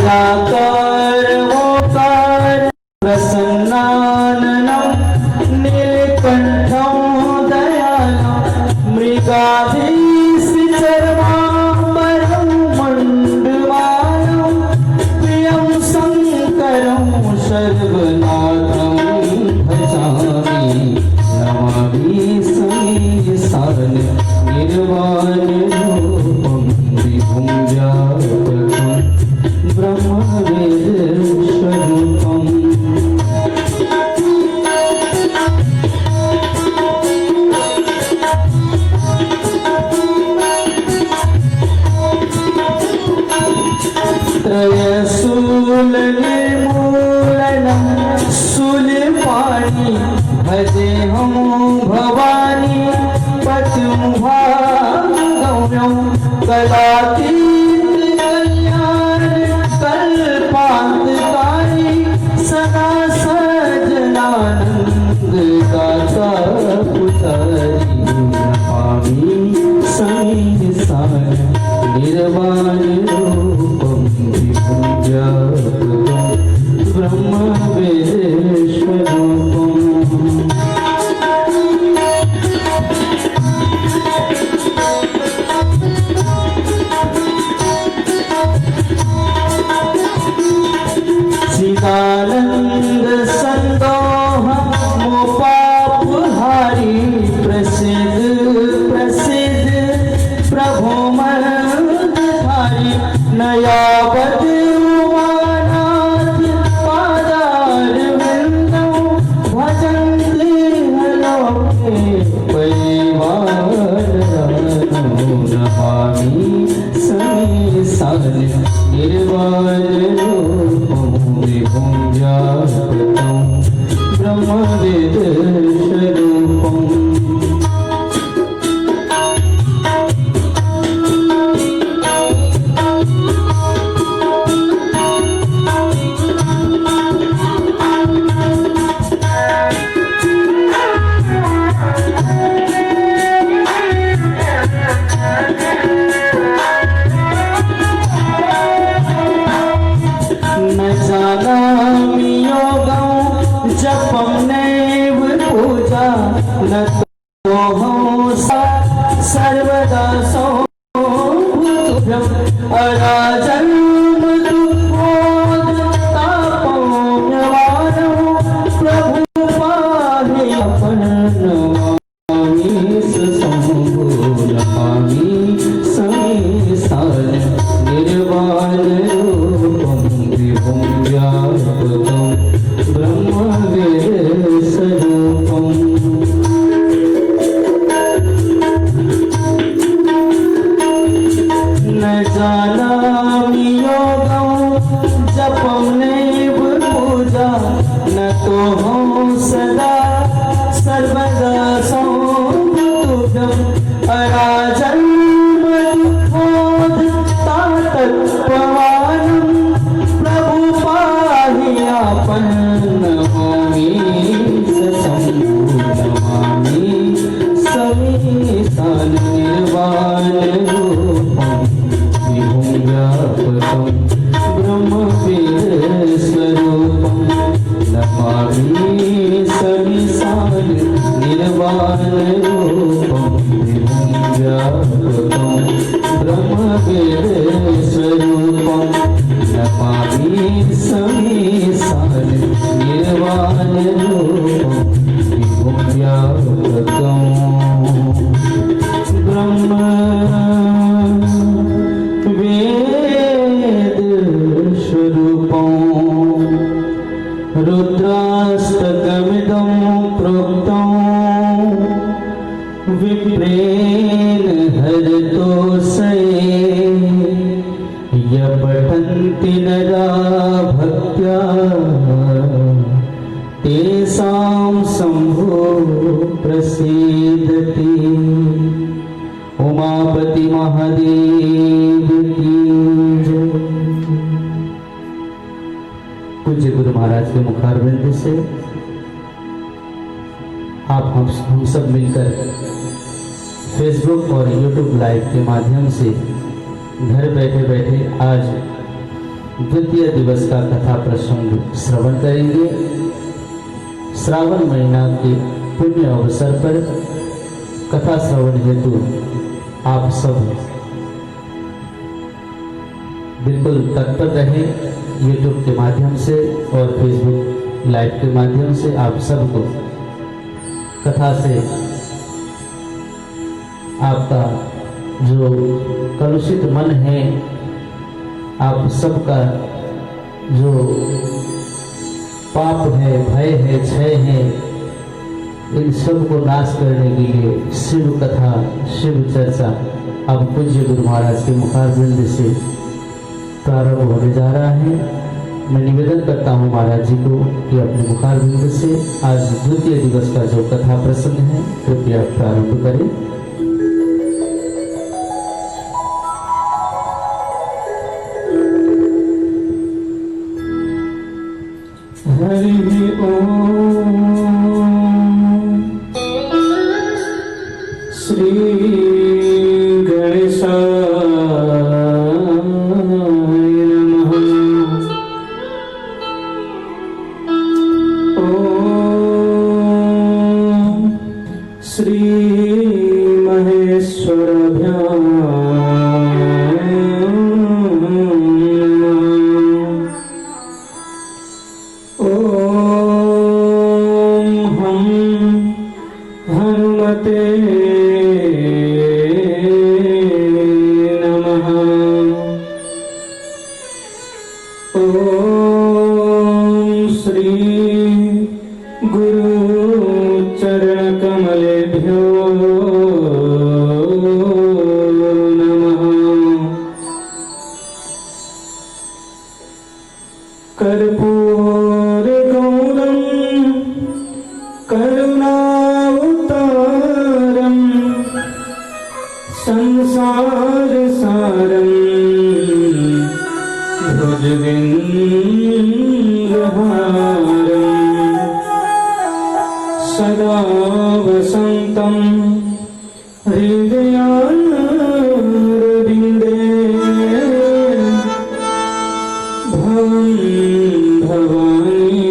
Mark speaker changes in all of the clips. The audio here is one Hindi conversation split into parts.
Speaker 1: निराकार ओकार प्रसन्नाननं नीलकण्ठं दयालं मृगाधीशचर्माम्बरं मण्डमालं प्रियं शङ्करं सर्वनाथं भजामि नमामि समीसानं निर्वाणरूपं विभुं व्यापकं ब्रह्मवेदस्वरूपम्। त्रयशूलनिर्मूलनं शूलपाणि भजेऽहं भवानी पतिं भागव्यं कलातीत कल्पान्तकारी सदा सज्जनानन्ददाता पुतारी नमामि समीसानं निर्वाणरूपं विभुं व्यापकं ब्रह्मवेदस्वरूपम्। चिदानंद संदोहं मोपापहारी प्रसिद्ध प्रसिद्ध प्रभु मनधारी नयावत उमानाथ पादारविन्दं भजन्ते लोके परिवारजनो नमामि समीसानं निर्वाणरूपं विभुं व्यापकं ब्रह्मवेदस्वरूपम्। न जानामि योगं जपं नैव पूजा न तोऽहं सर्वदा सौभुभ्यम् अराजन्मदुःखोत्तापम्यमानो प्रभु पाहि नमामि सशम्भो नमामि समीसानं निर्वाणरूपं विभुं व्यापकं ब्रह्मवेदस्वरूपम्। न जानामि योगं जपं नैव पूजा न तोऽहं सदा सर्वदा सौभुभ्यम् अराजन्मदुःखोत्तापम्यमानं प्रभु पाहि नमामि सशम्भो नमामि समीसानं निर्वाणरूपं विभुं व्यापकं ब्रह्मवेदस्वरूपं नमामि समीसानं निर्वाणरूपं विभुं व्यापकं ब्रह्मवेदस्वरूपं नमामि समीसानं निर्वाणरूपं विभुं व्यापकं ब्रह्मवेदस्वरूपम्। रुद्राष्टकमिदं प्रोक्तं विप्रेण हरतोषये य पठन्ति नरा भक्त्या तेषां शम्भो प्रसीदति। उमापति महादेव की जय। पूज्य गुरु महाराज के मुखारविंद से आप हम सब मिलकर फेसबुक और यूट्यूब लाइव के माध्यम से घर बैठे बैठे आज द्वितीय दिवस का कथा प्रसंग श्रवण करेंगे। श्रावण महीना के पुण्य अवसर पर कथा श्रवण हेतु आप सब बिल्कुल तत्पर रहें। यूट्यूब के माध्यम से और फेसबुक लाइव के माध्यम से आप सबको कथा से आपका जो कलुषित मन है, आप सबका जो पाप है, भय है, क्षय है, इन सब को नाश करने के लिए शिव कथा, शिव चर्चा अब पूज्य गुरु महाराज के मुखारबिंद से प्रारंभ होने जा रहा है। मैं निवेदन करता हूँ महाराज जी को कि अपने मुखारबिंद से आज द्वितीय दिवस का जो कथा प्रसंग है कृपया प्रारंभ करें।
Speaker 2: हरि ओम श्री गणेशाय नमः। ओम श्री महेश्वराभ्यां कर्पूर गौरम करुणावतारम संसार सारम भुजगेन्द्रहारम सदा वसंतम हृदयारविंदे भवानी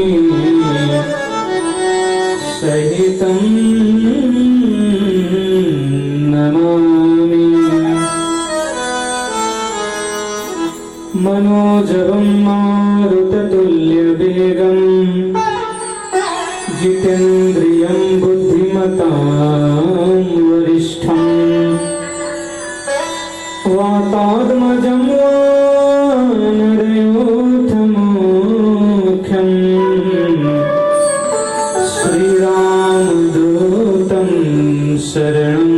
Speaker 2: सहितं नमामि। मनोजवं मारुततुल्यवेगं जितेन्द्रियं बुद्धिमतां वरिष्ठं वातात्मजं वानरयोधमुख्यं श्रीरामदूतं शरणं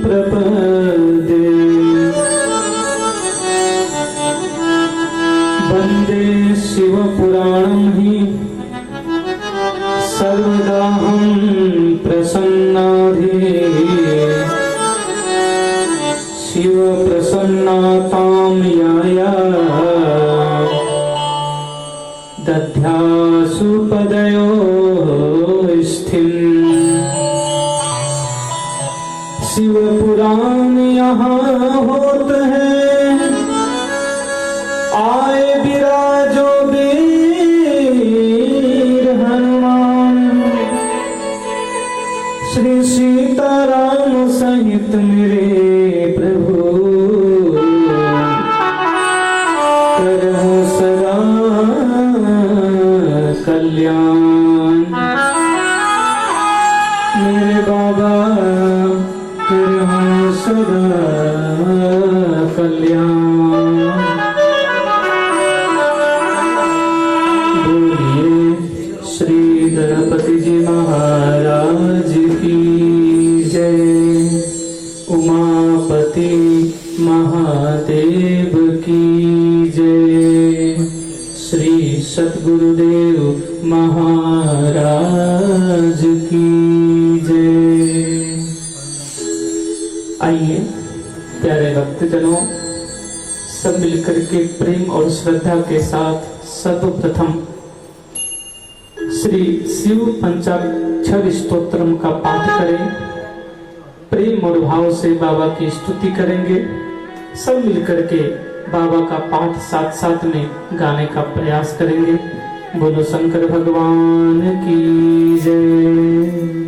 Speaker 2: प्रपद्ये। वन्दे शिवपुराणं हि सर्वदाहं प्रसन्नाधि शिव प्रसन्नातां याया दध्यासु पदयो स्थिम्। शिव पुराण यहाँ होत है, आए विराजो वीर हनुमान। श्री सीताराम सहित मेरे प्रभु करहु सदा कल्याण। मेरे बाबा करहु सदा कल्याण। बोलिए श्री गणपति जी महाराज की जय। उमापति महादेव की जय। श्री सतगुरुदेव महाराज की जय। आइए प्यारे भक्तजनों, सब मिलकर के प्रेम और श्रद्धा के साथ सर्वप्रथम श्री शिव पंचाक्षर स्तोत्रम का पाठ करें। प्रेम और भाव से बाबा की स्तुति करेंगे। सब मिलकर के बाबा का पाठ साथ साथ में गाने का प्रयास करेंगे। बोलो शंकर भगवान की जय।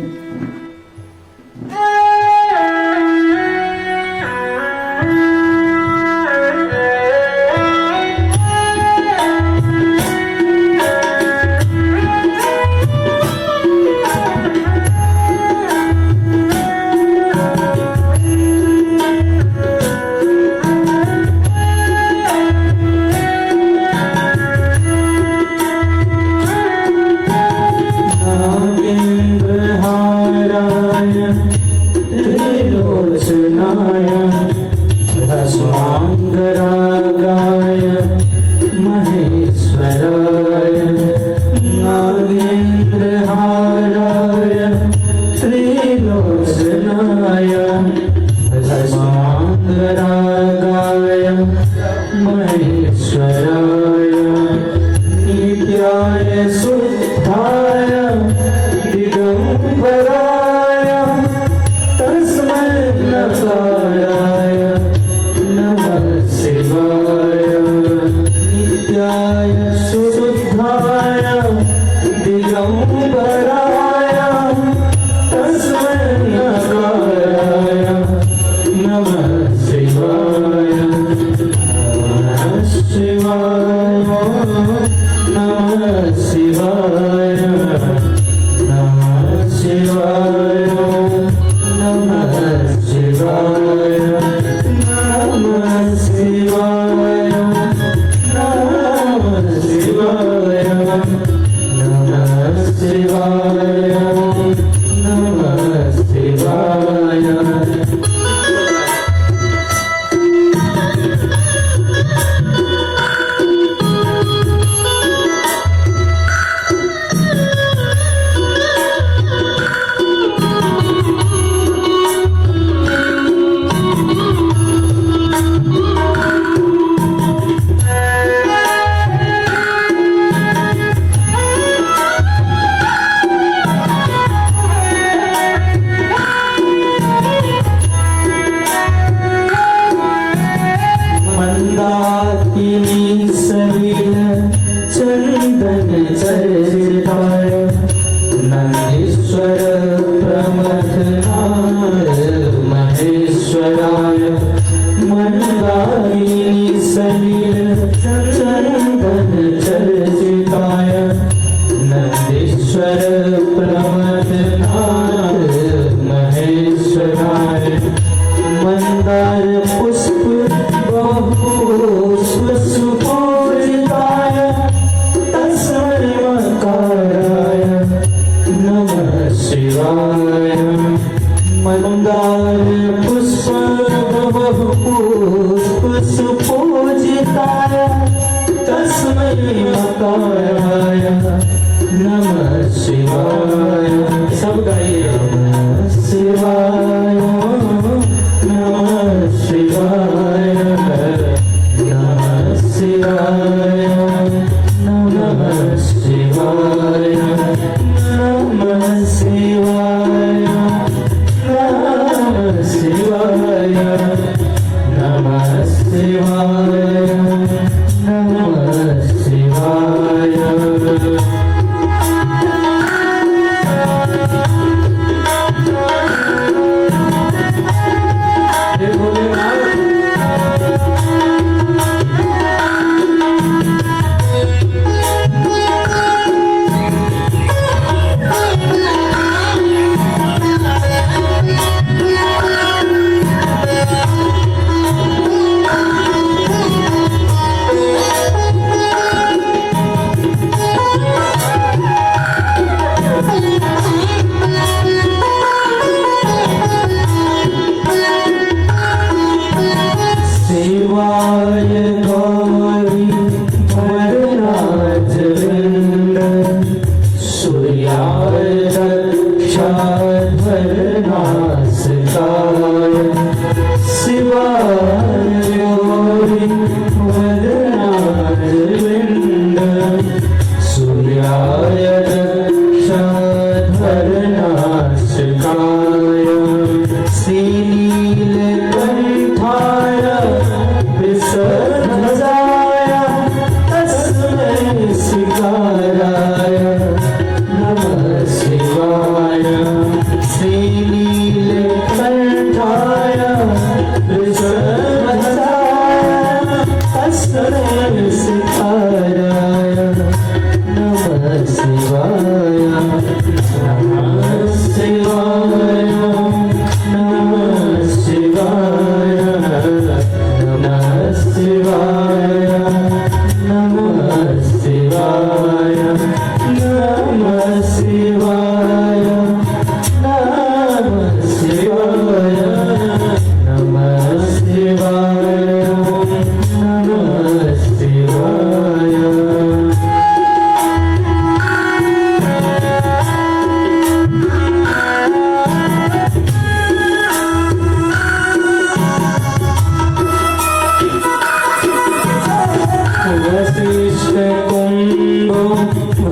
Speaker 2: वसिष्ठ कुंभो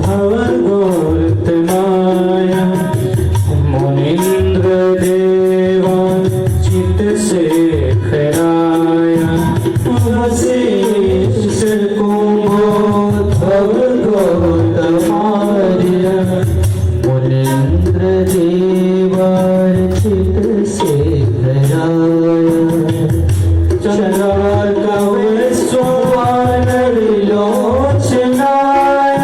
Speaker 2: भवगोर्तमाय मुनीन्द्र देवा चित शेखराय
Speaker 1: वसिष्ठ कुंभो भवगोर्तमाय मुनीन्द्र देवार्चित शेखराय चन्द्रार्कविश्ववानरलोचनाय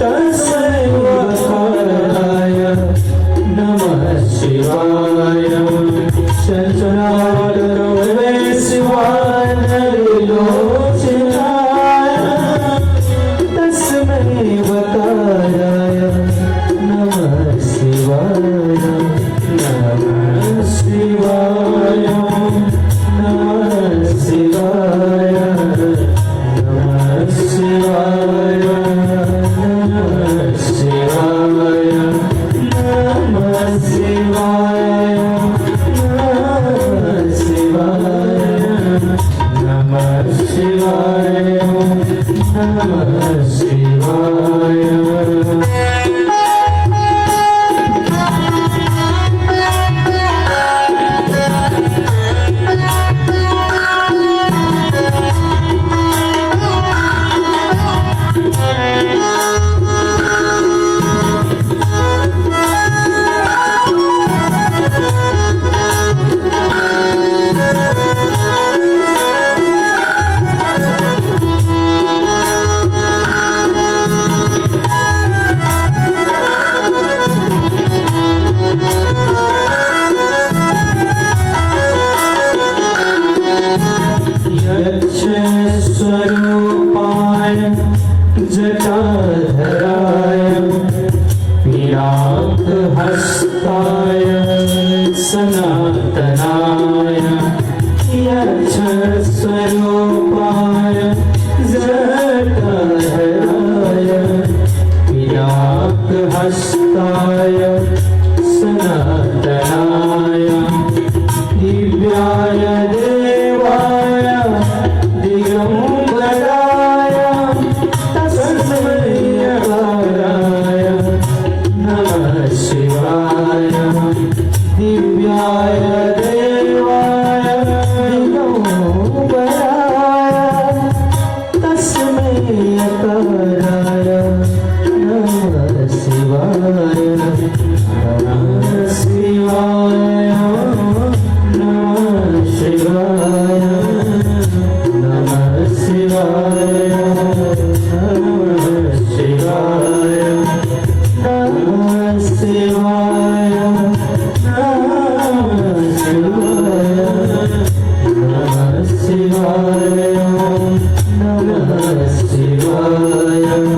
Speaker 1: तस्मै वकाराय नमः शिवाय चन्द्रार्कविश्ववानरलोचनाय तस्मै वकाराय नमः शिवाय नमः शिवाय नमः शिवाय नमः शिवाय नमः शिवाय नमः शिवाय नमः शिवाय नमः शिवाय नमः शिवाय। स्वरूपाय जटाधराय पिनाकहस्ताय सनातनाय यक्षस्वरूपाय जटाधराय पिनाकहस्ताय सनातनाय दिव्याय देवाय दिगंबराय तस्मै वकाराय नमः शिवाय दिव्याय देवाय दिगंबराय तस्मै वकाराय नमः शिवाय नमः शिवाय नमः शिवाय नमः शिवाय नमः शिवाय नमः शिवाय नमः शिवाय नमः शिवाय नमः शिवाय नमः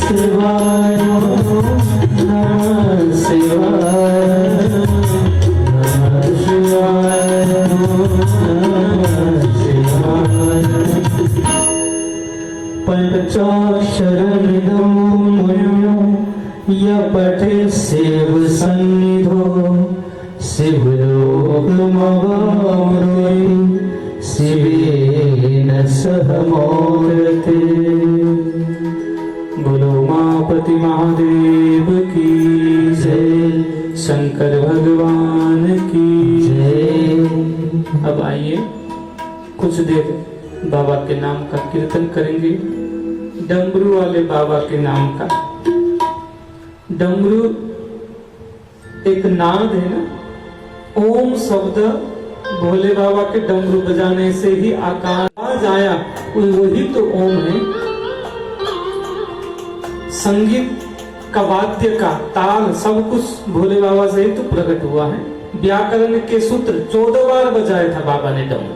Speaker 1: शिवाय नमः शिवाय नमः शिवाय पंचाक्षरमिदं मुनिं य पठे शिव सन्निधो शिवलोकमवाप्नोति शिवेन सह मोदते। बोलो उमापति महादेव की जय, शंकर भगवान की जय। अब आइए कुछ देर बाबा के नाम का कीर्तन करेंगे, डमरू वाले बाबा के नाम का। डमरू एक नाद है ना, ओम शब्द भोले बाबा के डमरू बजाने से ही आकाश आया, वही तो ओम है। संगीत का वाद्य का ताल सब कुछ भोले बाबा से ही तो प्रकट हुआ है। व्याकरण के सूत्र 14 बार बजाया था बाबा ने डमरू,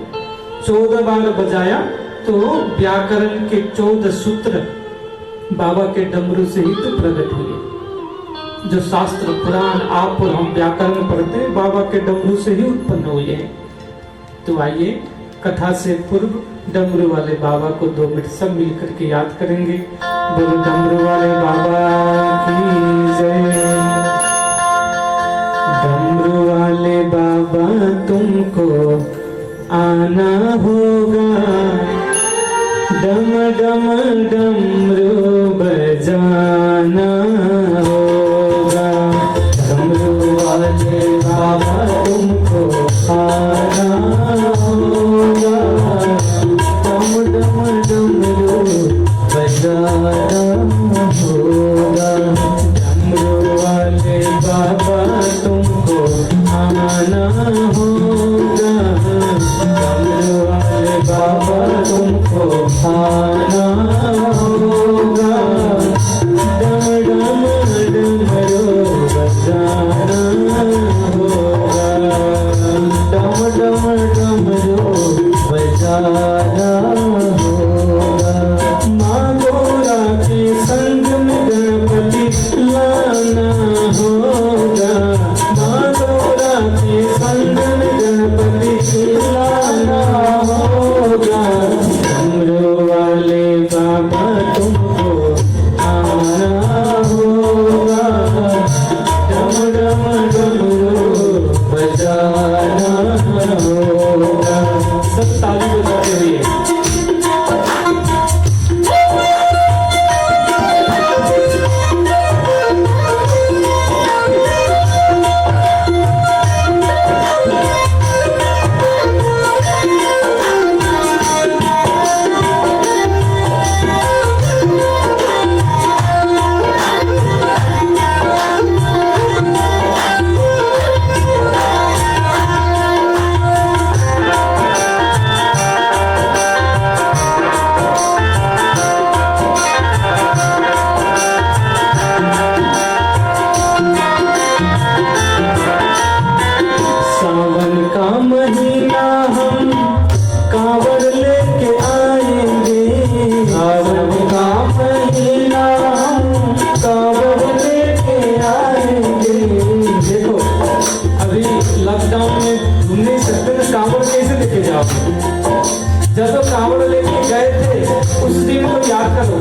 Speaker 1: 14 बार बजाया तो व्याकरण के 14 सूत्र बाबा के डमरू से ही तो प्रकट हुए। जो शास्त्र पुराण आप और हम व्याकरण पढ़ते हैं बाबा के डमरू से ही उत्पन्न हुए हैं। तो आइए कथा से पूर्व डमरू वाले बाबा को 2 मिनट सब मिलकर के याद करेंगे। बोलो डमरू वाले बाबा की जय। डमरू वाले बाबा तुमको आना होगा,
Speaker 2: डम डम डमरू बजाना होगा, डमरू वाले बाबा तुमको आना होगा, डम डम डमरू बजाना होगा, डमरू वाले बाबा तुमको आना होगा, डमरू वाले बाबा तुमको आना होगा, डम डम डमरू बजाना होगा, डम डम डमरू बजाना होगा। माँ गौरा के संग में गणपति लाना होगा, माँ गौरा के संग में गणपति लाना होगा, डमरू वाले बाबा तुमको आना होगा, डम डम डमरू बजाना होगा। सब ताली बजाते हुए सावन का महीना हम कांवड़ लेके आएंगे, सावन का महीना हम कांवड़ लेके आएंगे। देखो अभी लॉकडाउन में घूम नहीं सकते तो कांवड़ कैसे लेके जाओगे? जब तो कांवड़ लेके गए थे उस दिन को याद करो,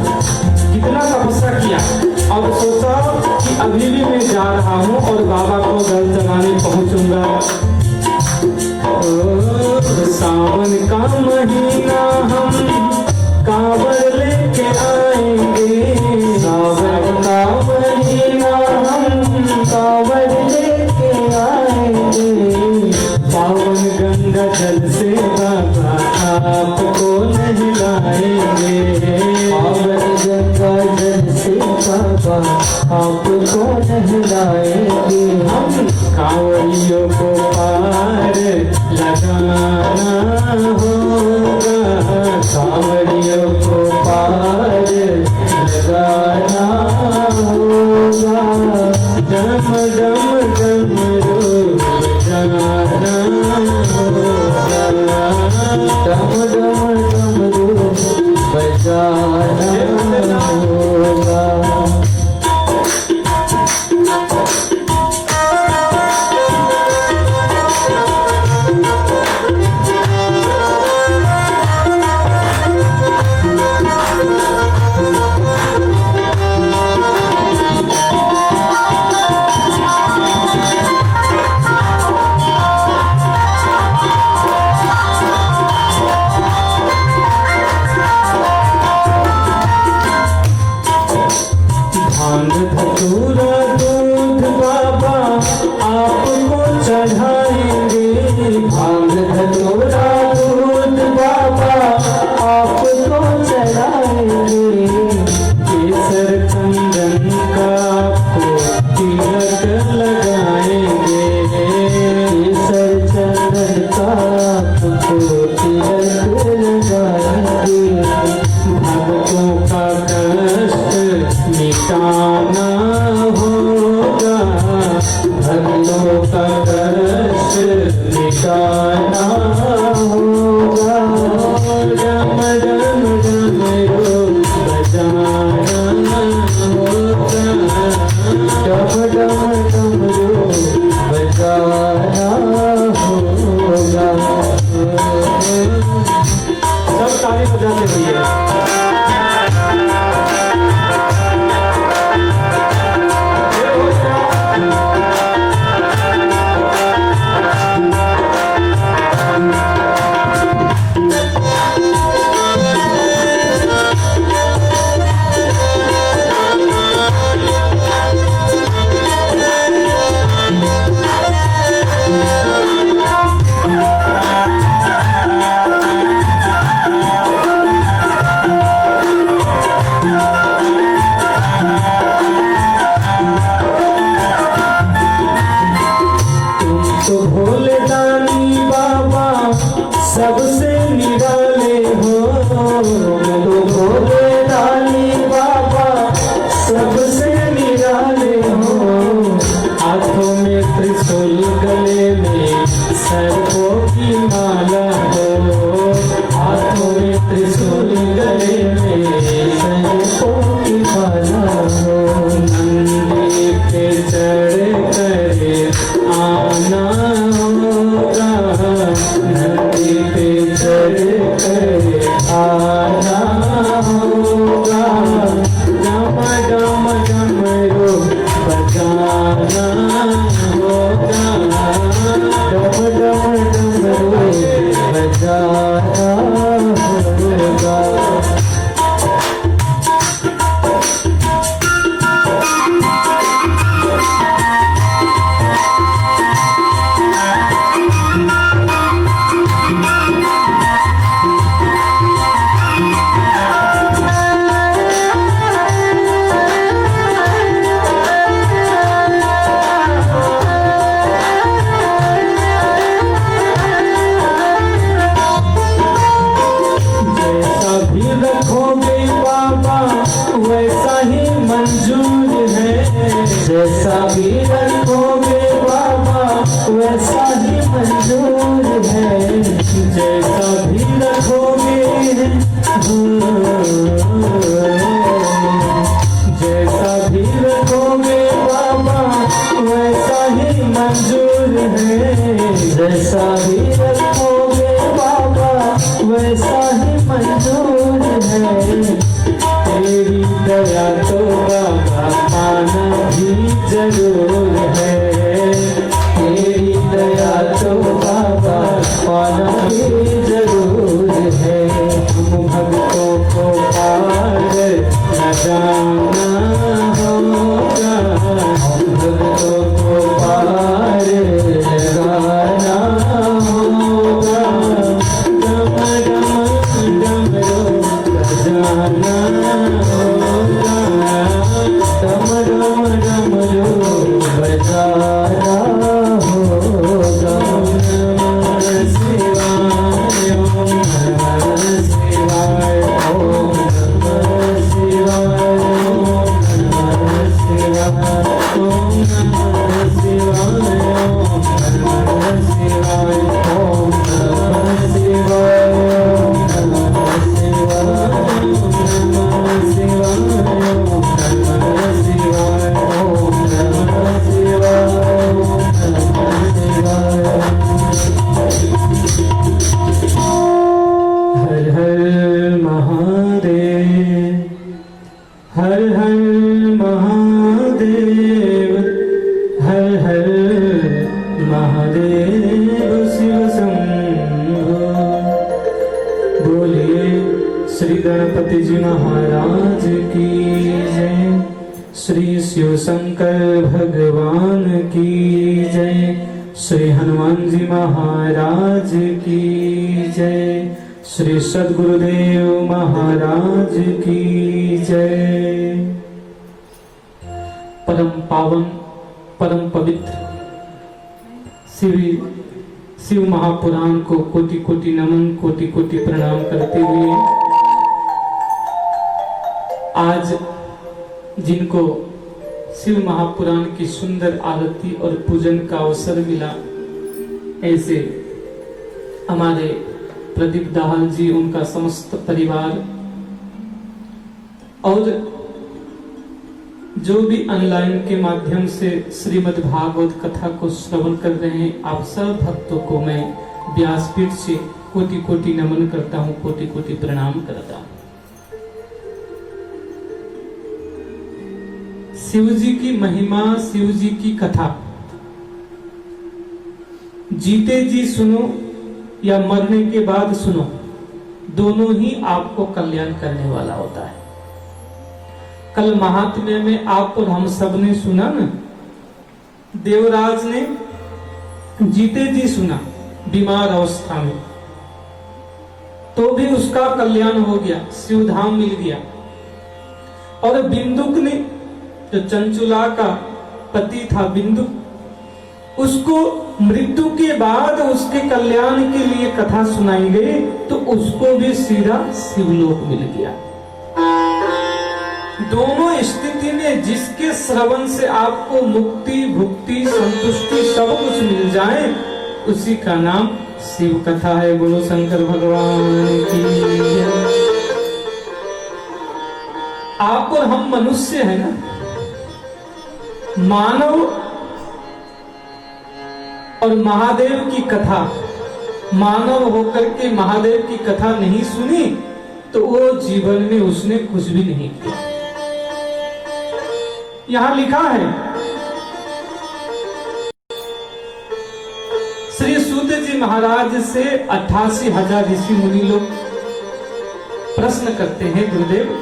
Speaker 2: कितना तपस्या किया और सोचा कि अभी भी मैं जा रहा हूँ और बाबा को जल चढ़ाने पहुंचूंगा। सावन का महीना हम कांवड़ लेके आएंगे, सावन का महीना हम कांवड़ लेके आएंगे, पावन गंगा जल से बाबा आपको नहलाएंगे, पावन गंगा जल से बाबा आपको नहलाएंगे। हम कांवड़ियों को पार लगाना होगा, कांवड़ियों को पार लगाना होगा, डम डम डमरू बजाना होगा, डम डम डमरू बजाना होगा। भांग धतूरा दूध बाबा आपको चढ़ाएंगे, भांग धतूरा दूध बाबा आपको चढ़ाएंगे, केसर चंदन का आपको तिलक लगाएंगे, केसर चंदन का आपको तिलक लगाएंगे, भक्तों का कष्ट मिटाना होगा, भक्तों का कष्ट मिटाना होगा, डम डम डमरू बजाना होगा, डम डम डमरू बजाना होगा। सब ताली बजाते हुए होगा, डम डम डमरू बजाना होगा, डम डम डमरू बजाना होगा। वैसा ही मंजूर है, जैसा भी रखोगे बाबा वैसा ही मंजूर है, जैसा भी रखोगे जैसा भी रखोगे बाबा वैसा ही मंजूर है, जैसा भी रखोगे बाबा वैसा ही मंजूर है। तेरी दया तो बाबा पाना भी जरूर है, तेरी दया तो बाबा पाना भी जरूर है। हम भक्तों को पार न जाना होगा, हम भक्तों को पार लगाना होगा, डम डम डमरू बजाना होगा, डम डम डमरू बजाना होगा। नमः शिवाय ओम नमः शिवाय ओम नमः शिवाय ओम नमः शिवाय ओम नमः शिवाय ओम नमः शिवाय ओम नमः शिवाय ओम नमः शिवाय ओम नमः शिवाय ओम नमः शिवाय ओम नमः शिवाय ओम नमः शिवाय। हर हर महादेव, हर हर महादेव, हर हर महादेव शिव शंभो। बोलिए श्री गणपति जी महाराज की जय, श्री शिव शंकर भगवान की जय, श्री हनुमान जी महाराज की जय, श्री सद्गुरुदेव महाराज की जय। परम पावन परम पवित्र शिव महापुराण को कोटि कोटि नमन, कोटि कोटि प्रणाम करते हुए आज जिनको शिव महापुराण की सुंदर आरती और पूजन का अवसर मिला, ऐसे हमारे प्रदीप दाहाल जी, उनका समस्त परिवार और जो भी ऑनलाइन के माध्यम से श्रीमद् भागवत कथा को श्रवण कर रहे हैं, आप सब भक्तों को मैं व्यासपीठ से कोटि कोटि नमन करता हूँ, कोटि कोटि प्रणाम करता हूँ। शिव जी की महिमा, शिव जी की कथा जीते जी सुनो या मरने के बाद सुनो, दोनों ही आपको कल्याण करने वाला होता है। कल महात्म्य में आप और हम सब ने सुना ना, देवराज ने जीते जी सुना बीमार अवस्था में, तो भी उसका कल्याण हो गया, शिवधाम मिल गया। और बिंदुक ने, जो चंचुला का पति था बिंदुक, उसको मृत्यु के बाद उसके कल्याण के लिए कथा सुनाई गई, तो उसको भी सीधा शिवलोक मिल गया। दोनों स्थिति में जिसके श्रवण से आपको मुक्ति, भुक्ति, संतुष्टि सब कुछ मिल जाए, उसी का नाम शिव कथा है। बोलो शंकर भगवान की जय। आप और हम मनुष्य है ना, मानव और महादेव की कथा, मानव होकर के महादेव की कथा नहीं सुनी तो वो जीवन में उसने कुछ भी नहीं किया। यहां लिखा है, श्री सूत जी महाराज से 88,000 ऋषि मुनि लोग प्रश्न करते हैं, गुरुदेव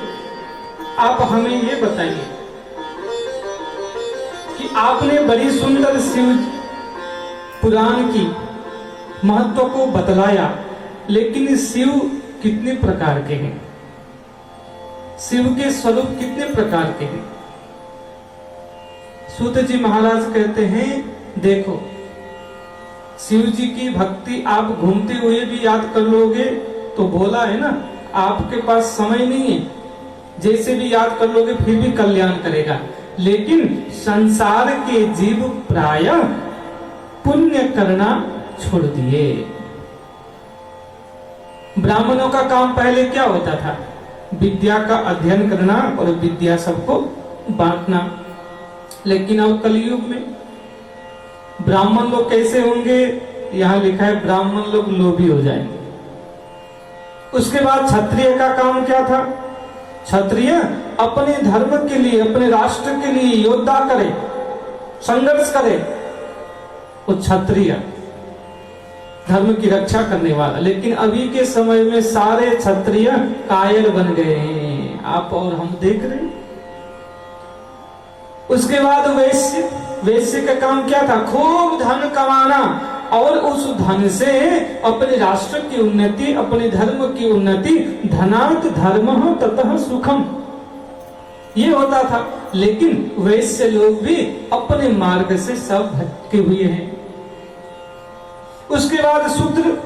Speaker 2: आप हमें ये बताइए कि आपने बड़ी सुंदर शिव पुराण की महत्व को बतलाया, लेकिन शिव कितने प्रकार के हैं, शिव के स्वरूप कितने प्रकार के हैं। सूत जी महाराज कहते हैं, देखो शिव जी की भक्ति आप घूमते हुए भी याद कर लोगे तो बोला है ना, आपके पास समय नहीं है, जैसे भी याद कर लोगे फिर भी कल्याण करेगा। लेकिन संसार के जीव प्रायः पुण्य करना छोड़ दिए। ब्राह्मणों का काम पहले क्या होता था, विद्या का अध्ययन करना और विद्या सबको बांटना। लेकिन अब कलयुग में ब्राह्मण लोग कैसे होंगे, यहां लिखा है ब्राह्मण लोग लोभी हो जाएंगे। उसके बाद क्षत्रिय का काम क्या था, क्षत्रिय अपने धर्म के लिए, अपने राष्ट्र के लिए योद्धा करे, संघर्ष करे, वो क्षत्रिय धर्म की रक्षा करने वाला। लेकिन अभी के समय में सारे क्षत्रिय कायर बन गए हैं, आप और हम देख रहे हैं। उसके बाद वैश्य, वैश्य का काम क्या था, खूब धन कमाना और उस धन से अपने राष्ट्र की उन्नति, अपने धर्म की उन्नति। धनात् धर्मः ततः सुखम, ये होता था। लेकिन वैश्य लोग भी अपने मार्ग से सब भटके हुए हैं। उसके बाद शूद्र,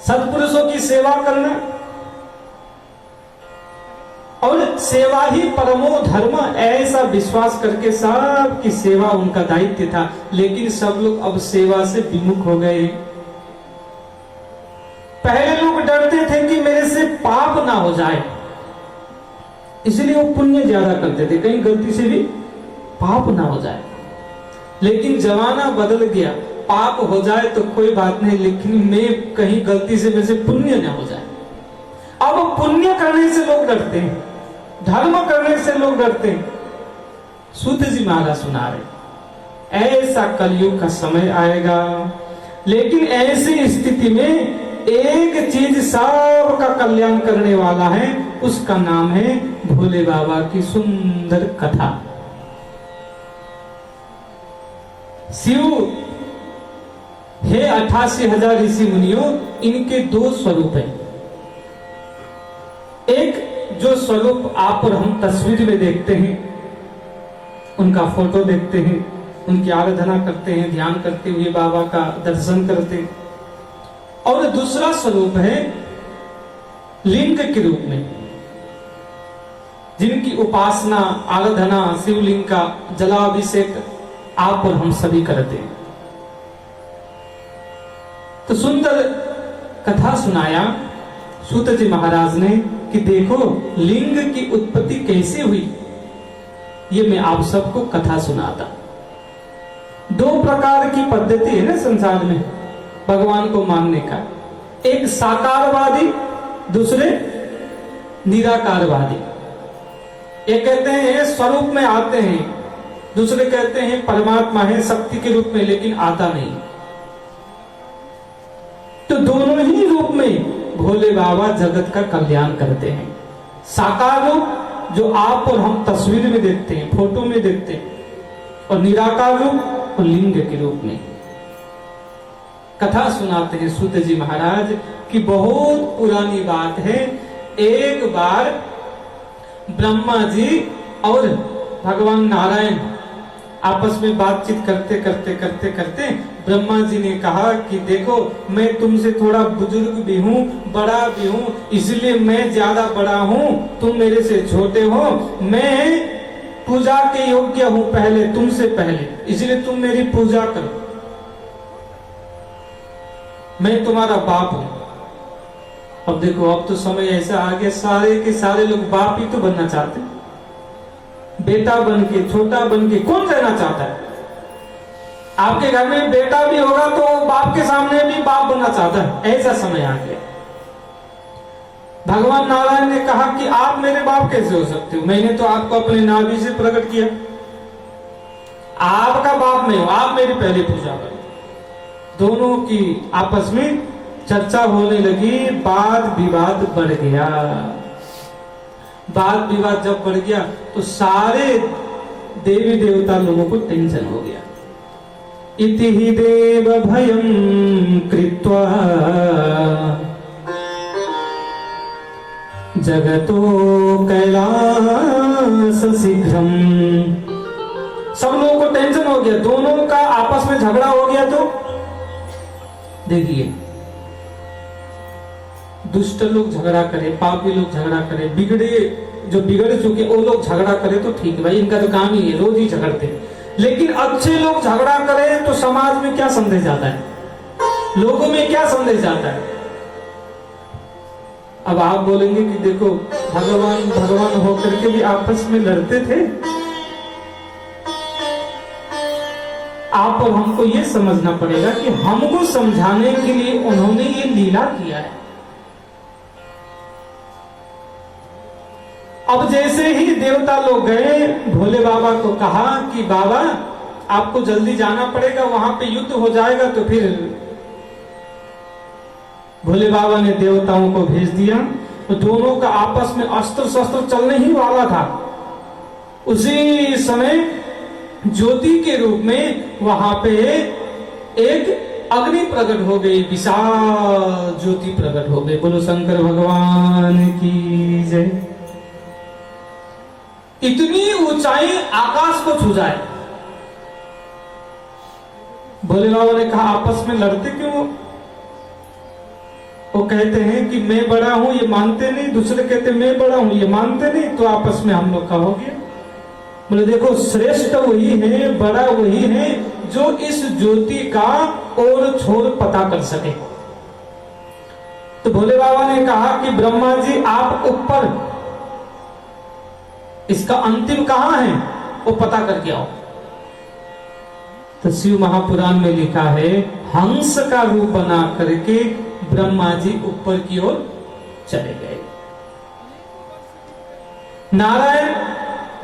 Speaker 2: सत्पुरुषों की सेवा करना, और सेवा ही परमो धर्म, ऐसा विश्वास करके सबकी सेवा उनका दायित्व था। लेकिन सब लोग अब सेवा से विमुख हो गए। पहले लोग डरते थे कि मेरे से पाप ना हो जाए, इसलिए वो पुण्य ज्यादा करते थे, कहीं गलती से भी पाप ना हो जाए। लेकिन जमाना बदल गया, पाप हो जाए तो कोई बात नहीं, लेकिन मैं कहीं गलती से मेरे से पुण्य ना हो जाए। अब पुण्य करने से लोग डरते हैं, धर्म करने से लोग डरते हैं। सूत जी महाराज सुना रहे, ऐसा कलयुग का समय आएगा। लेकिन ऐसी स्थिति में एक चीज सबका कल्याण करने वाला है, उसका नाम है भोले बाबा की सुंदर कथा। शिव हे 88,000 ऋषि मुनियों, इनके दो स्वरूप हैं। एक जो स्वरूप आप और हम तस्वीर में देखते हैं, उनका फोटो देखते हैं, उनकी आराधना करते हैं, ध्यान करते हुए बाबा का दर्शन करते हैं। और दूसरा स्वरूप है लिंग के रूप में, जिनकी उपासना, आराधना, शिवलिंग का जलाभिषेक आप और हम सभी करते हैं। तो सुंदर कथा सुनाया सूत जी महाराज ने कि देखो लिंग की उत्पत्ति कैसे हुई, ये मैं आप सबको कथा सुनाता। दो प्रकार की पद्धति है ना संसार में भगवान को मानने का, एक साकारवादी, दूसरे निराकारवादी। ये कहते हैं स्वरूप में आते हैं, दूसरे कहते हैं परमात्मा है शक्ति के रूप में, लेकिन आता नहीं। तो दोनों ही रूप में भोले बाबा जगत का कल्याण करते हैं। साकार रूप जो आप और हम तस्वीर में देखते हैं, फोटो में देखते हैं, और निराकार रूप और लिंग के रूप में। कथा सुनाते हैं सूत जी महाराज की बहुत पुरानी बात है। एक बार ब्रह्मा जी और भगवान नारायण आपस में बातचीत करते करते करते करते ब्रह्मा जी ने कहा कि देखो मैं तुमसे थोड़ा बुजुर्ग भी हूँ, बड़ा भी हूँ, इसलिए मैं ज्यादा बड़ा हूँ, तुम मेरे से छोटे हो, मैं पूजा के योग्य हूँ पहले तुमसे पहले, इसलिए तुम मेरी पूजा करो, मैं तुम्हारा बाप हूं। अब देखो अब तो समय ऐसा आ गया, सारे के सारे लोग बाप ही तो बनना चाहते, बेटा बन के, छोटा बन के कौन रहना चाहता है? आपके घर में बेटा भी होगा तो बाप के सामने भी बाप बनना चाहता है, ऐसा समय आ गया। भगवान नारायण ने कहा कि आप मेरे बाप कैसे हो सकते हो, मैंने तो आपको अपने नाभि से प्रकट किया, आपका बाप नहीं हो, आप मेरी पहले पूजा करो। दोनों की आपस में चर्चा होने लगी, वाद विवाद बढ़ गया। वाद विवाद जब बढ़ गया तो सारे देवी देवता लोगों को टेंशन हो गया। इति हि देव भयं कृत्वा जगतो कैलास शीघ्रम। सब लोगों को टेंशन हो गया, दोनों का आपस में झगड़ा हो गया। तो देखिए, दुष्ट लोग झगड़ा करे, पापी लोग झगड़ा करे, बिगड़े जो बिगड़ चुके वो लोग झगड़ा करे तो ठीक है भाई, इनका तो काम ही है, रोज ही झगड़ते। लेकिन अच्छे लोग झगड़ा करे तो समाज में क्या संदेश जाता है, लोगों में क्या संदेश जाता है। अब आप बोलेंगे कि देखो भगवान भगवान होकर के भी आपस में लड़ते थे। आप और हमको ये समझना पड़ेगा कि हमको समझाने के लिए उन्होंने ये लीला किया है। अब जैसे ही देवता लोग गए, भोले बाबा को कहा कि बाबा आपको जल्दी जाना पड़ेगा, वहां पे युद्ध हो जाएगा। तो फिर भोले बाबा ने देवताओं को भेज दिया। तो दोनों का आपस में अस्त्र शस्त्र चलने ही वाला था। उसी समय ज्योति के रूप में वहां पे एक अग्नि प्रकट हो गई, विशाल ज्योति प्रकट हो गई। बोलो शंकर भगवान की जय। इतनी ऊंचाई आकाश को छू जाए। भोले बाबा ने कहा आपस में लड़ते क्यों? वो कहते हैं कि मैं बड़ा हूं, ये मानते नहीं। दूसरे कहते मैं बड़ा हूं, ये मानते नहीं। तो आपस में हम लोग का हो गया। बोले देखो, श्रेष्ठ वही है, बड़ा वही है जो इस ज्योति का और छोर पता कर सके। तो भोले बाबा ने कहा कि ब्रह्मा जी आप ऊपर, इसका अंतिम कहां है वो पता करके आओ। तो शिव महापुराण में लिखा है, हंस का रूप बना करके ब्रह्मा जी ऊपर की ओर चले गए। नारायण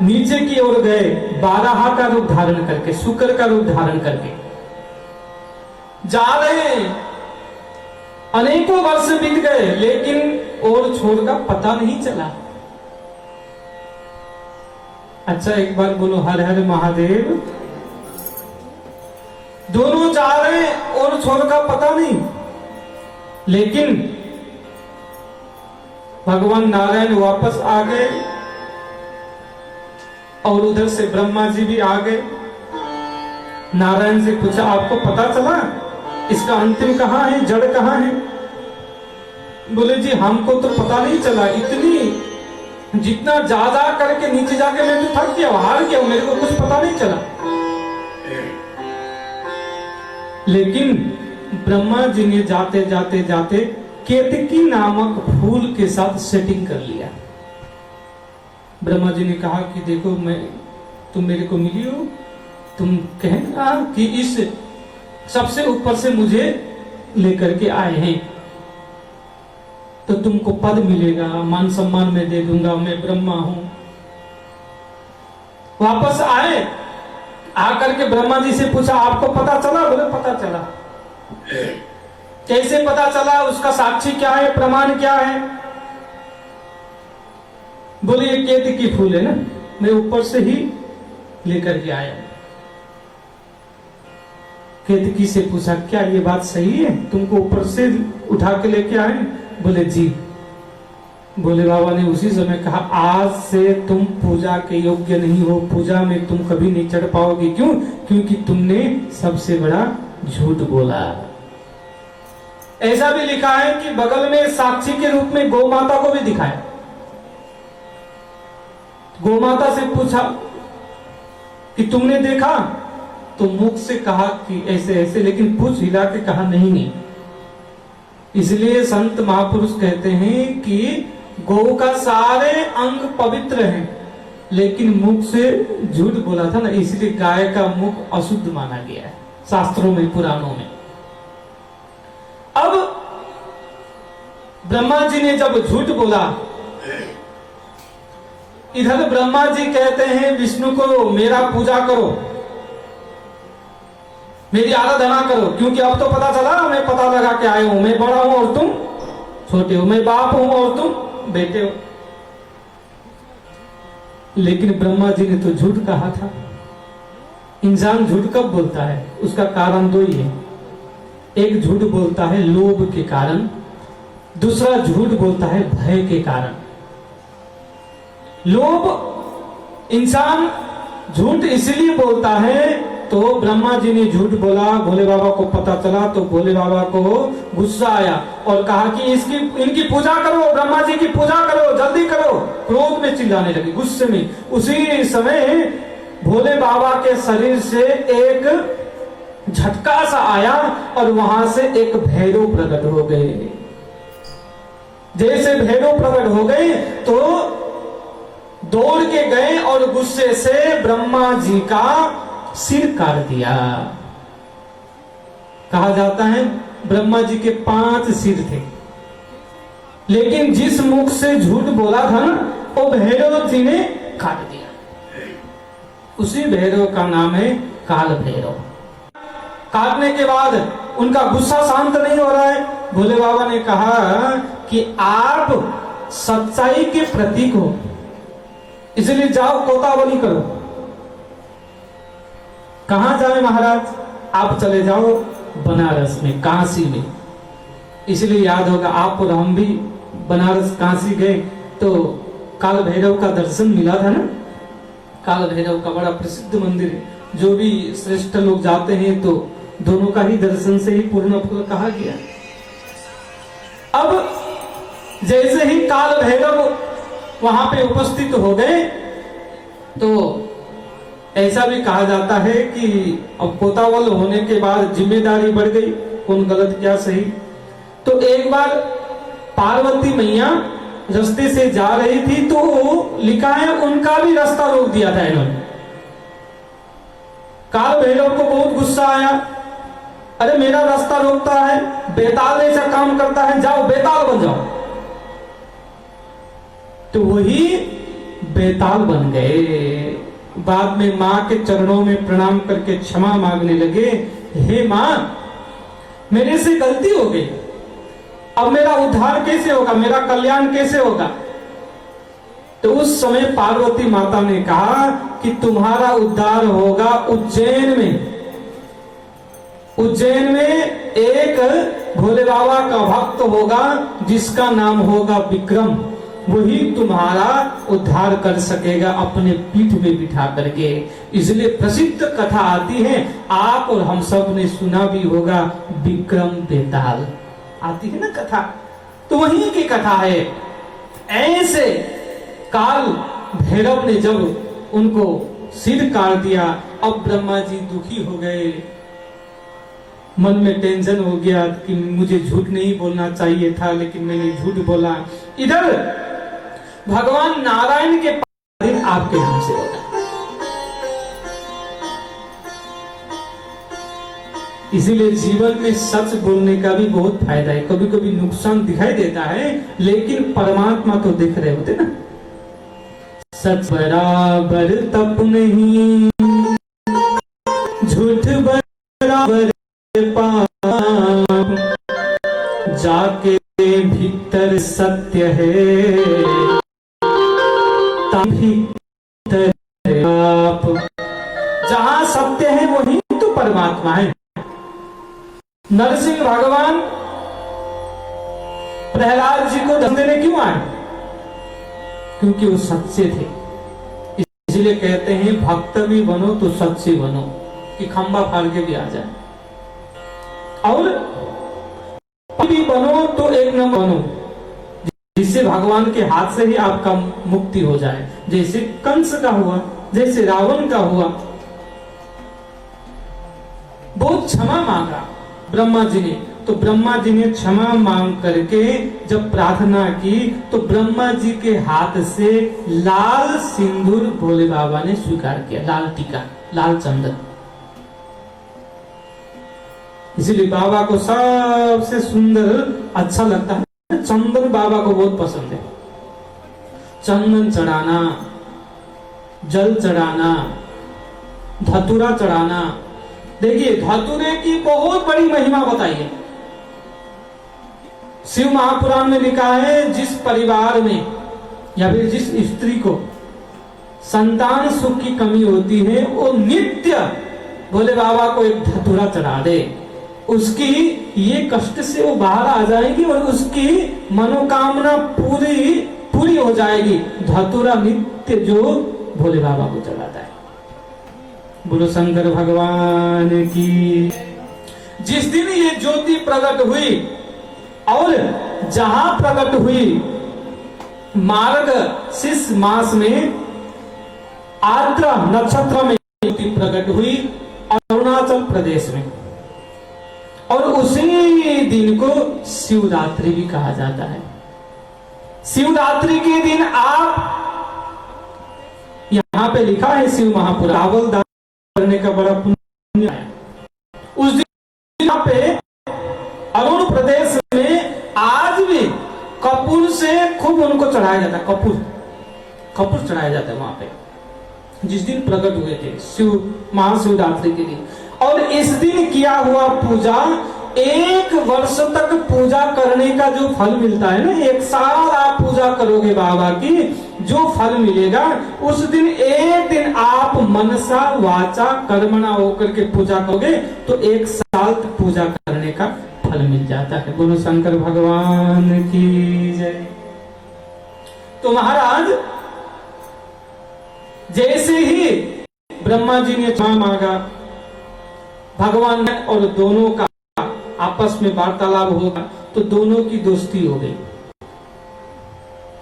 Speaker 2: नीचे की ओर गए, बारहा का रूप धारण करके, शुक्र का रूप धारण करके जा रहे हैं। अनेकों वर्ष बीत गए लेकिन और छोर का पता नहीं चला। अच्छा एक बार बोलो हर हर महादेव। दोनों जा रहे हैं और छोर का पता नहीं, लेकिन भगवान नारायण वापस आ गए और उधर से ब्रह्मा जी भी आ गए। नारायण से पूछा आपको पता चला इसका अंतिम कहां है, जड़ कहां है? बोले जी हमको तो पता नहीं चला, इतनी जितना ज्यादा करके नीचे जाके मैं तो थक गया, हार गया, मेरे को कुछ पता नहीं चला। लेकिन ब्रह्मा जी ने जाते जाते जाते केतकी नामक फूल के साथ सेटिंग कर लिया। ब्रह्मा जी ने कहा कि देखो तुम मेरे को मिली हो, तुम कहना कि इस सबसे ऊपर से मुझे लेकर के आए हैं तो तुमको पद मिलेगा, मान सम्मान मैं दे दूंगा, मैं ब्रह्मा हूं। वापस आए, आकर के ब्रह्मा जी से पूछा आपको पता चला? बोले पता चला। कैसे पता चला? उसका साक्षी क्या है, प्रमाण क्या है? बोले ये केतकी फूल है ना, मैं ऊपर से ही लेकर के आया। केतकी से पूछा क्या ये बात सही है, तुमको ऊपर से उठा के लेके आए? बोले जी। भोले बाबा ने उसी समय कहा आज से तुम पूजा के योग्य नहीं हो, पूजा में तुम कभी नहीं चढ़ पाओगे। क्यों? क्योंकि तुमने सबसे बड़ा झूठ बोला। ऐसा भी लिखा है कि बगल में साक्षी के रूप में गौ माता को भी दिखाया। गौ माता से पूछा कि तुमने देखा? तो मुख से कहा कि ऐसे ऐसे, लेकिन पूछ हिला के कहा नहीं। इसलिए संत महापुरुष कहते हैं कि गौ का सारे अंग पवित्र हैं, लेकिन मुख से झूठ बोला था ना, इसलिए गाय का मुख अशुद्ध माना गया है शास्त्रों में, पुराणों में। अब ब्रह्मा जी ने जब झूठ बोला, इधर ब्रह्मा जी कहते हैं विष्णु को मेरा पूजा करो, मेरी आराधना करो, क्योंकि अब तो पता चला, मैं पता लगा के आया हूं, मैं बड़ा हूं और तुम छोटे हो, मैं बाप हूं और तुम बेटे हो। लेकिन ब्रह्मा जी ने तो झूठ कहा था। इंसान झूठ कब बोलता है, उसका कारण दो ही है। एक झूठ बोलता है लोभ के कारण, दूसरा झूठ बोलता है भय के कारण। लोभ, इंसान झूठ इसलिए बोलता है, तो ब्रह्मा जी ने झूठ बोला, भोले बाबा को पता चला, तो भोले बाबा को गुस्सा आया और कहा कि इनकी पूजा करो, ब्रह्मा जी की पूजा करो, जल्दी करो। क्रोध में चिल्लाने लगे, गुस्से में। उसी समय भोले बाबा के शरीर से एक झटका सा आया और वहां से एक भैरव प्रकट हो गए। जैसे भैरव प्रकट हो गए तो दौड़ के गए और गुस्से से ब्रह्मा जी का सिर काट दिया। कहा जाता है ब्रह्मा जी के 5 सिर थे, लेकिन जिस मुख से झूठ बोला था ना, वो भैरव जी ने काट दिया। उसी भैरव का नाम है काल भैरव। काटने के बाद उनका गुस्सा शांत नहीं हो रहा है। भोले बाबा ने कहा कि आप सच्चाई के प्रतीक हो, इसलिए जाओ कोतावली करो। कहां जाए महाराज? आप चले जाओ बनारस में, काशी में। इसलिए याद होगा, आप और हम भी बनारस काशी गए तो काल भैरव का दर्शन मिला था ना। काल भैरव का बड़ा प्रसिद्ध मंदिर है, जो भी श्रेष्ठ लोग जाते हैं तो दोनों का ही दर्शन से ही पूर्ण फल कहा गया। अब जैसे ही काल भैरव वहां पे उपस्थित हो गए तो ऐसा भी कहा जाता है कि अब कोतावल होने के बाद जिम्मेदारी बढ़ गई, कौन गलत क्या सही। तो एक बार पार्वती मैया रास्ते से जा रही थी तो लिखा है उनका भी रास्ता रोक दिया था इन्होंने। काल भैरव को बहुत गुस्सा आया, अरे मेरा रास्ता रोकता है, बेताल जैसा काम करता है, जाओ बेताल बन जाओ। तो वही बेताल बन गए। बाद में मां के चरणों में प्रणाम करके क्षमा मांगने लगे, हे मां मेरे से गलती हो गई, अब मेरा उद्धार कैसे होगा, मेरा कल्याण कैसे होगा। तो उस समय पार्वती माता ने कहा कि तुम्हारा उद्धार होगा उज्जैन में। उज्जैन में एक भोले बाबा का भक्त होगा जिसका नाम होगा विक्रम, वही तुम्हारा उद्धार कर सकेगा अपने पीठ में बिठा करके। इसलिए प्रसिद्ध कथा आती है, आप और हम सब ने सुना भी होगा, विक्रम बेताल आती है ना कथा, तो वही की कथा है। ऐसे काल भैरव ने जब उनको सिर काट दिया, अब ब्रह्मा जी दुखी हो गए, मन में टेंशन हो गया कि मुझे झूठ नहीं बोलना चाहिए था, लेकिन मैंने झूठ बोला। इधर भगवान नारायण के दिन आपके नाम से होगा। इसीलिए जीवन में सच बोलने का भी बहुत फायदा है। कभी कभी नुकसान दिखाई देता है, लेकिन परमात्मा तो दिख रहे होते ना। सच बराबर तप नहीं, झूठ बराबर पाप, जाके भीतर सत्य है, भीतर आप। जहां सत्य है वही तो परमात्मा है। नरसिंह भगवान प्रहलाद जी को दर्शन देने क्यों आए? क्योंकि वो सच्चे थे। इसलिए कहते हैं भक्त भी बनो तो सच्चे बनो, कि खंबा फाड़ के भी आ जाए। और भी बनो तो एक नंबर बनो, जिससे भगवान के हाथ से ही आपका मुक्ति हो जाए। जैसे कंस का हुआ, जैसे रावण का हुआ। बहुत क्षमा मांगा ब्रह्मा जी ने, तो ब्रह्मा जी ने क्षमा मांग करके जब प्रार्थना की तो ब्रह्मा जी के हाथ से लाल सिंदूर भोले बाबा ने स्वीकार किया, लाल टीका, लाल चंदन। इसलिए बाबा को सबसे सुंदर अच्छा लगता है चंदन बाबा को बहुत पसंद है। चंदन चढ़ाना, जल चढ़ाना, धतूरा चढ़ाना। देखिए धतूरे की बहुत बड़ी महिमा बताई है। शिव महापुराण में लिखा है जिस परिवार में या फिर जिस स्त्री को संतान सुख की कमी होती है वो नित्य भोले बाबा को एक धतूरा चढ़ा दे, उसकी ये कष्ट से वो बाहर आ जाएगी और उसकी मनोकामना पूरी हो जाएगी। धतूरा नित्य जो भोले बाबा को चढ़ाता है। बोलो शंकर भगवान की। जिस दिन ये ज्योति प्रकट हुई और जहां प्रकट हुई मार्ग शीर्ष मास में आर्द्र नक्षत्र में ज्योति प्रकट हुई अरुणाचल प्रदेश में, और उसी दिन को शिवरात्रि भी कहा जाता है। शिवरात्रि के दिन आप यहां पे लिखा है शिव महापुराण, चावल दान करने का बड़ा पुण्य है। उस दिन यहां पे अरुण प्रदेश में आज भी कपूर से खूब उनको चढ़ाया जाता है। कपूर चढ़ाया जाता है वहां पे जिस दिन प्रकट हुए थे शिव महाशिवरात्रि के दिन। और इस दिन किया हुआ पूजा 1 वर्ष तक पूजा करने का जो फल मिलता है ना, 1 साल आप पूजा करोगे बाबा की, जो फल मिलेगा उस दिन एक दिन आप मनसा वाचा कर्मणा होकर के पूजा करोगे तो 1 साल तक पूजा करने का फल मिल जाता है। बोलो शंकर भगवान की जय। तो महाराज जैसे ही ब्रह्मा जी ने क्षमा मांगा, भगवान ने और दोनों का आपस में वार्तालाप होगा तो दोनों की दोस्ती हो गई।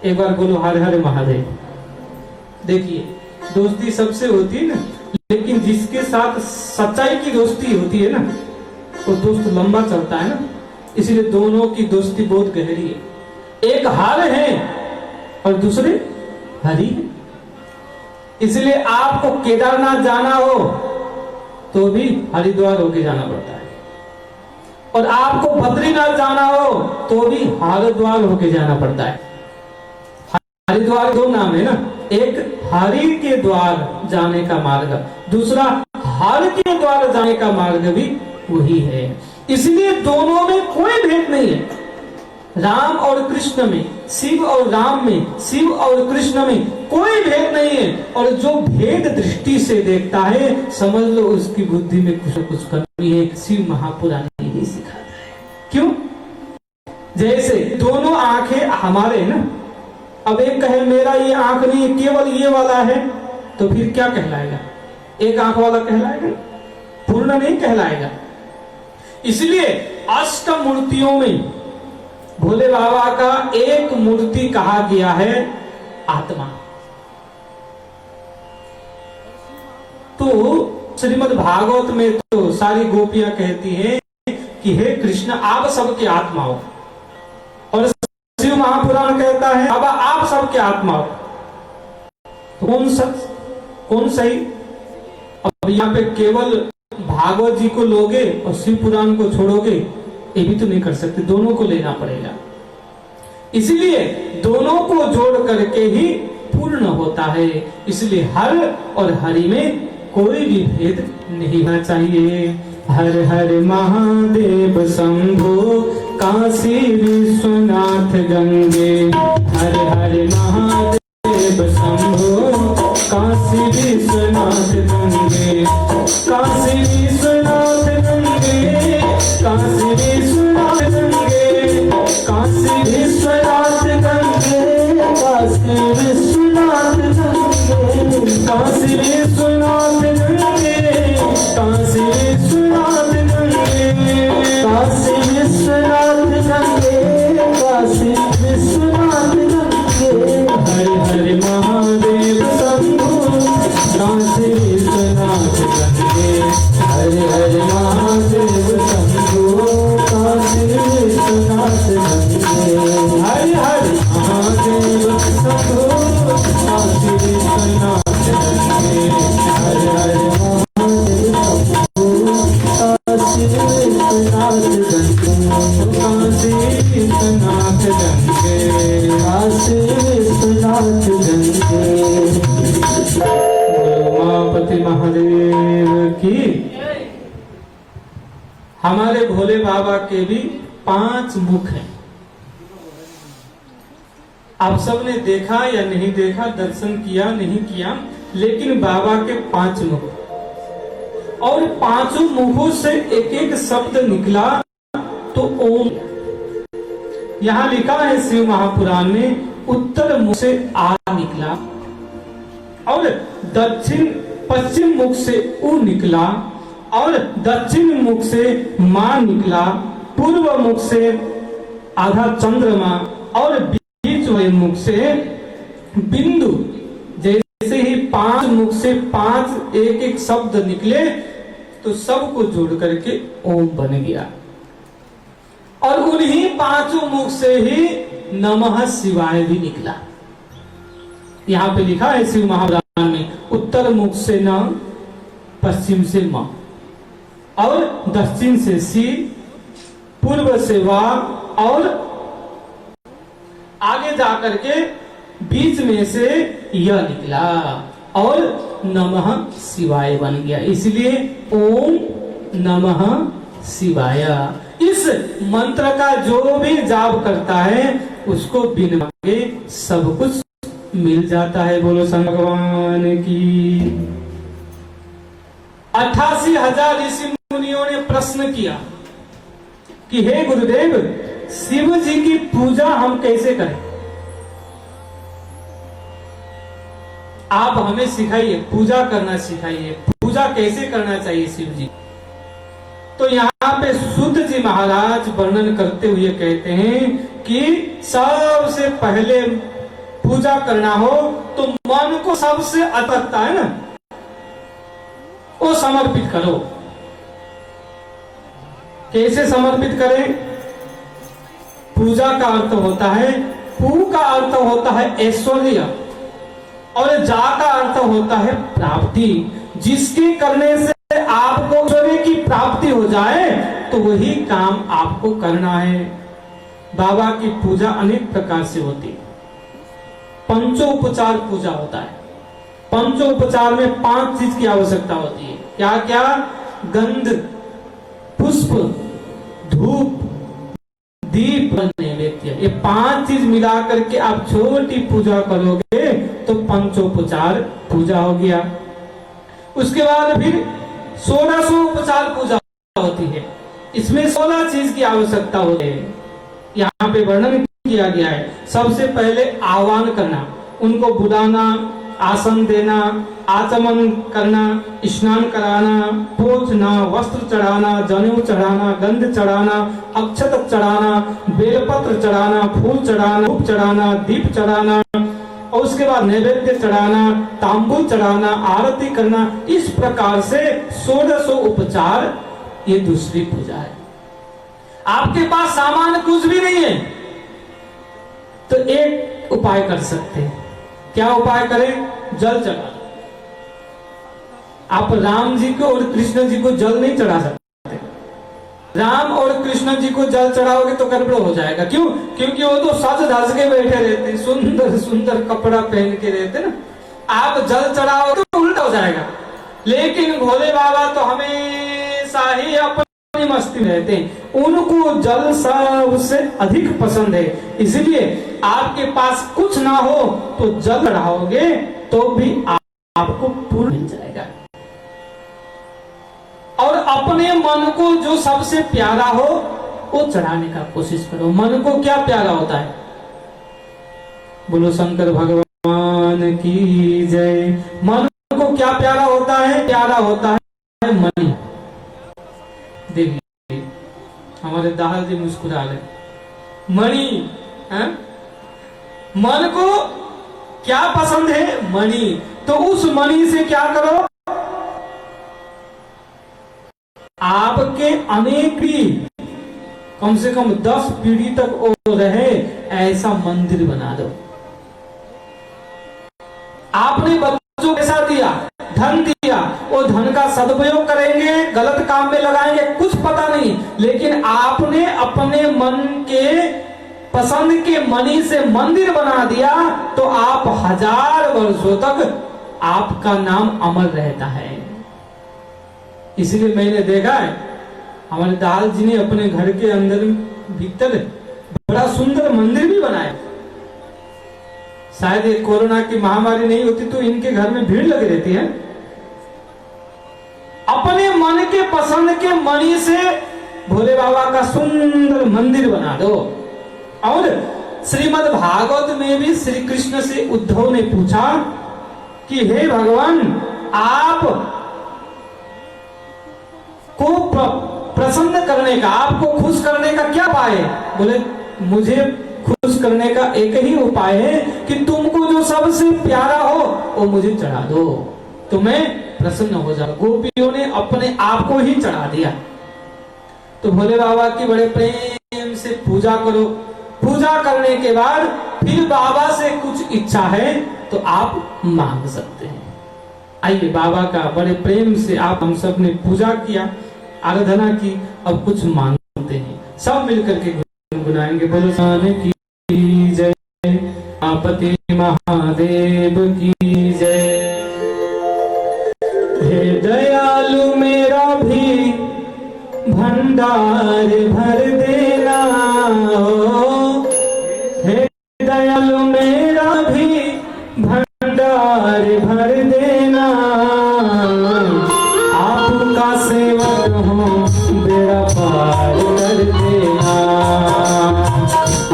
Speaker 2: एक बार बोलो हर हर महादेव। देखिए दोस्ती सबसे होती है ना, लेकिन जिसके साथ सच्चाई की दोस्ती होती है ना वो दोस्त लंबा चलता है ना, इसलिए दोनों की दोस्ती बहुत गहरी है। एक हर है और दूसरे हरि है। इसलिए आपको केदारनाथ जाना हो तो भी हरिद्वार होके जाना पड़ता है, और आपको बद्रीनाथ जाना हो तो भी हरिद्वार होके जाना पड़ता है। हरिद्वार 2 नाम है ना, एक हरि के द्वार जाने का मार्ग, दूसरा हर के द्वार जाने का मार्ग भी वही है। इसलिए दोनों में कोई भेद नहीं है। राम और कृष्ण में, शिव और राम में, शिव और कृष्ण में कोई भेद नहीं है। और जो भेद दृष्टि से देखता है समझ लो उसकी बुद्धि में कुछ कमी है। शिव महापुराण यही सिखाता है। क्यों? जैसे दोनों आंखें हमारे है ना, अब एक कहे मेरा ये आंख नहीं केवल ये वाला है तो फिर क्या कहलाएगा? एक आंख वाला कहलाएगा, पूर्ण नहीं कहलाएगा। इसलिए अष्टमूर्तियों में भोले बाबा का एक मूर्ति कहा गया है आत्मा। तो श्रीमद् भागवत में तो सारी गोपियां कहती हैं कि हे कृष्ण आप सबके आत्मा हो, और शिव महापुराण कहता है बाबा आप सबके आत्मा हो। तो कौन सच कौन सही? अब यहाँ पे केवल भागवत जी को लोगे और शिव पुराण को छोड़ोगे, ये भी तो नहीं कर सकते, दोनों को लेना पड़ेगा। इसलिए दोनों को जोड़ करके ही पूर्ण होता है। इसलिए हर और हरि में कोई भी भेद नहीं होना चाहिए। हर हर महादेव शंभो काशी विश्वनाथ गंगे। हर हर महादेव शंभो काशी विश्वनाथ गंगे। काशी विश्वनाथ गंगे, काशी विश्वनाथ गंगे, काशी विश्वनाथ गंगे, काशी विश्वनाथ गंगे, काशी विश्वनाथ गंगे, काशी विश्वनाथ गंगे, काशी विश्वनाथ गंगे, काशी विश्वनाथ गंगे। हर हर महादेव शंभो काशी विश्वनाथ गंगे। हर हर महादेव शंभो काशी विश्वनाथ गंगे। हर हर महादेव शंभो काशी विश्वनाथ गंगे। हर हर नाच गंगे। उमापति महादेव की। हमारे भोले बाबा के भी 5 मुख हैं। आप सबने देखा या नहीं देखा, दर्शन किया नहीं किया, लेकिन बाबा के 5 मुख, और 5 मुखों से एक एक शब्द निकला तो ओम। यहां लिखा है शिव महापुराण में, उत्तर मुख से आ निकला, और दक्षिण पश्चिम मुख से उ निकला, और दक्षिण मुख से मां निकला, पूर्व मुख से आधा चंद्रमा, और बीच वाले मुख से बिंदु। जैसे ही 5 मुख से 5 एक एक शब्द निकले तो सबको जोड़ करके ओम बन गया। और उन्हीं 5 मुख से ही नमः शिवाय भी निकला। यहां पे लिखा है शिव महापुराण में, उत्तर मुख से न, पश्चिम से म, और दक्षिण से सी, पूर्व से वा, और आगे जाकर के बीच में से यह निकला और नमः शिवाय बन गया। इसलिए ओम नमः शिवाय। इस मंत्र का जो भी जाप करता है उसको बिना मांगे सब कुछ मिल जाता है। बोलो शंकर भगवान की। 88,000 ऋषि मुनियों ने प्रश्न किया कि हे गुरुदेव, शिव जी की पूजा हम कैसे करें? आप हमें सिखाइए, पूजा करना सिखाइए, पूजा कैसे करना चाहिए शिव जी। तो यहाँ पे शुद्ध जी महाराज वर्णन करते हुए कहते हैं कि सबसे पहले पूजा करना हो तो मन को सबसे अटकता है ना, वो समर्पित करो। कैसे समर्पित करें? पूजा का अर्थ होता है, पू का अर्थ होता है ऐश्वर्य, और जा का अर्थ होता है प्राप्ति। जिसके करने से आपको ऐश्वर्य की प्राप्ति हो जाए तो वही काम आपको करना है। बाबा की पूजा अनेक प्रकार से होती है। पंचोपचार पूजा होता है। पंचोपचार में 5 चीज की आवश्यकता होती है। क्या क्या? गंध, पुष्प, धूप, दीप, नैवेद्य। ये 5 चीज मिला करके आप छोटी पूजा करोगे तो पंचोपचार पूजा हो गया। उसके बाद फिर 1600 पूजा होती है। इसमें 16 चीज की आवश्यकता होती है। यहाँ पे वर्णन किया गया है। सबसे पहले आह्वान करना, उनको बुलाना, आसन देना, आचमन करना, स्नान कराना, पोछना, वस्त्र चढ़ाना, जनेऊ चढ़ाना, गंध चढ़ाना, अक्षत चढ़ाना, बेलपत्र चढ़ाना, फूल चढ़ाना, धूप चढ़ाना, दीप चढ़ाना, और उसके बाद नैवेद्य चढ़ाना, तांबूल चढ़ाना, आरती करना। इस प्रकार से 1600 उपचार ये दूसरी पूजा है। आपके पास सामान कुछ भी नहीं है तो एक उपाय कर सकते हैं। क्या उपाय करें? जल चढ़ा। आप राम जी को और कृष्ण जी को जल नहीं चढ़ा सकते। राम और कृष्ण जी को जल चढ़ाओगे तो गड़बड़ हो जाएगा। क्यों? क्योंकि वो तो सज धज के बैठे रहते, सुंदर सुंदर कपड़ा पहन के रहते ना। आप जल चढ़ाओगे तो उल्टा हो जाएगा। लेकिन भोले बाबा तो हमेशा ही अपनी मस्ती में रहते हैं। उनको जल सबसे अधिक पसंद है। इसलिए आपके पास कुछ ना हो तो जल चढ़ाओगे तो भी आपको पूर्ण मिल जाएगा। और अपने मन को जो सबसे प्यारा हो वो चढ़ाने का कोशिश करो। मन को क्या प्यारा होता है? बोलो शंकर भगवान की जय। मन को क्या प्यारा होता है? प्यारा होता है मणि। देखिए हमारे दाहल जी मुस्कुरा रहे। मणि है? मन को क्या पसंद है? मणि। तो उस मणि से क्या करो? आपके अनेक कम से कम 10 पीढ़ी तक वो रहे ऐसा मंदिर बना दो। आपने बच्चों को पैसा दिया, धन दिया, वो धन का सदुपयोग करेंगे, गलत काम में लगाएंगे, कुछ पता नहीं। लेकिन आपने अपने मन के पसंद के मणि से मंदिर बना दिया तो आप 1000 वर्षों तक आपका नाम अमर रहता है। इसलिए मैंने देखा है हमारे दाल जी ने अपने घर के अंदर भीतर बड़ा सुंदर मंदिर भी बनाया। शायद ये कोरोना की महामारी नहीं होती तो इनके घर में भीड़ लगी रहती है। अपने मन के पसंद के मणि से भोले बाबा का सुंदर मंदिर बना दो। और श्रीमद् भागवत में भी श्री कृष्ण से उद्धव ने पूछा कि हे भगवान, आप को प्रसन्न करने का, आपको खुश करने का क्या उपाय है? बोले मुझे खुश करने का एक ही उपाय है कि तुमको जो सबसे प्यारा हो वो मुझे चढ़ा दो तो मैं प्रसन्न हो जाऊं। गोपियों ने अपने आप को ही चढ़ा दिया। तो भोले बाबा की बड़े प्रेम से पूजा करो। पूजा करने के बाद फिर बाबा से कुछ इच्छा है तो आप मांग सकते हैं। आइए बाबा का बड़े प्रेम से आप हम सब ने पूजा किया, आराधना की, अब कुछ मांगते हैं। सब मिलकर के गुनगुनाएंगे। बोलो शान की जय, आपति महादेव की जय। हे दयालु मेरा भी भंडार भर देना, हे दयालु मेरा भी भंडार भर देना। आपका सेवक हूँ बेड़ा पार कर देना,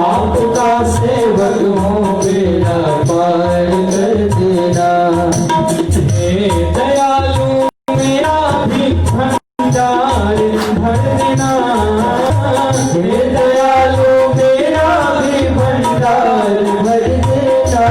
Speaker 2: आपका सेवक हूँ बेड़ा पार कर देना। हे दयालु मेरा भी भंडार भर देना, हे दयालु मेरा भी भंडार भर देना।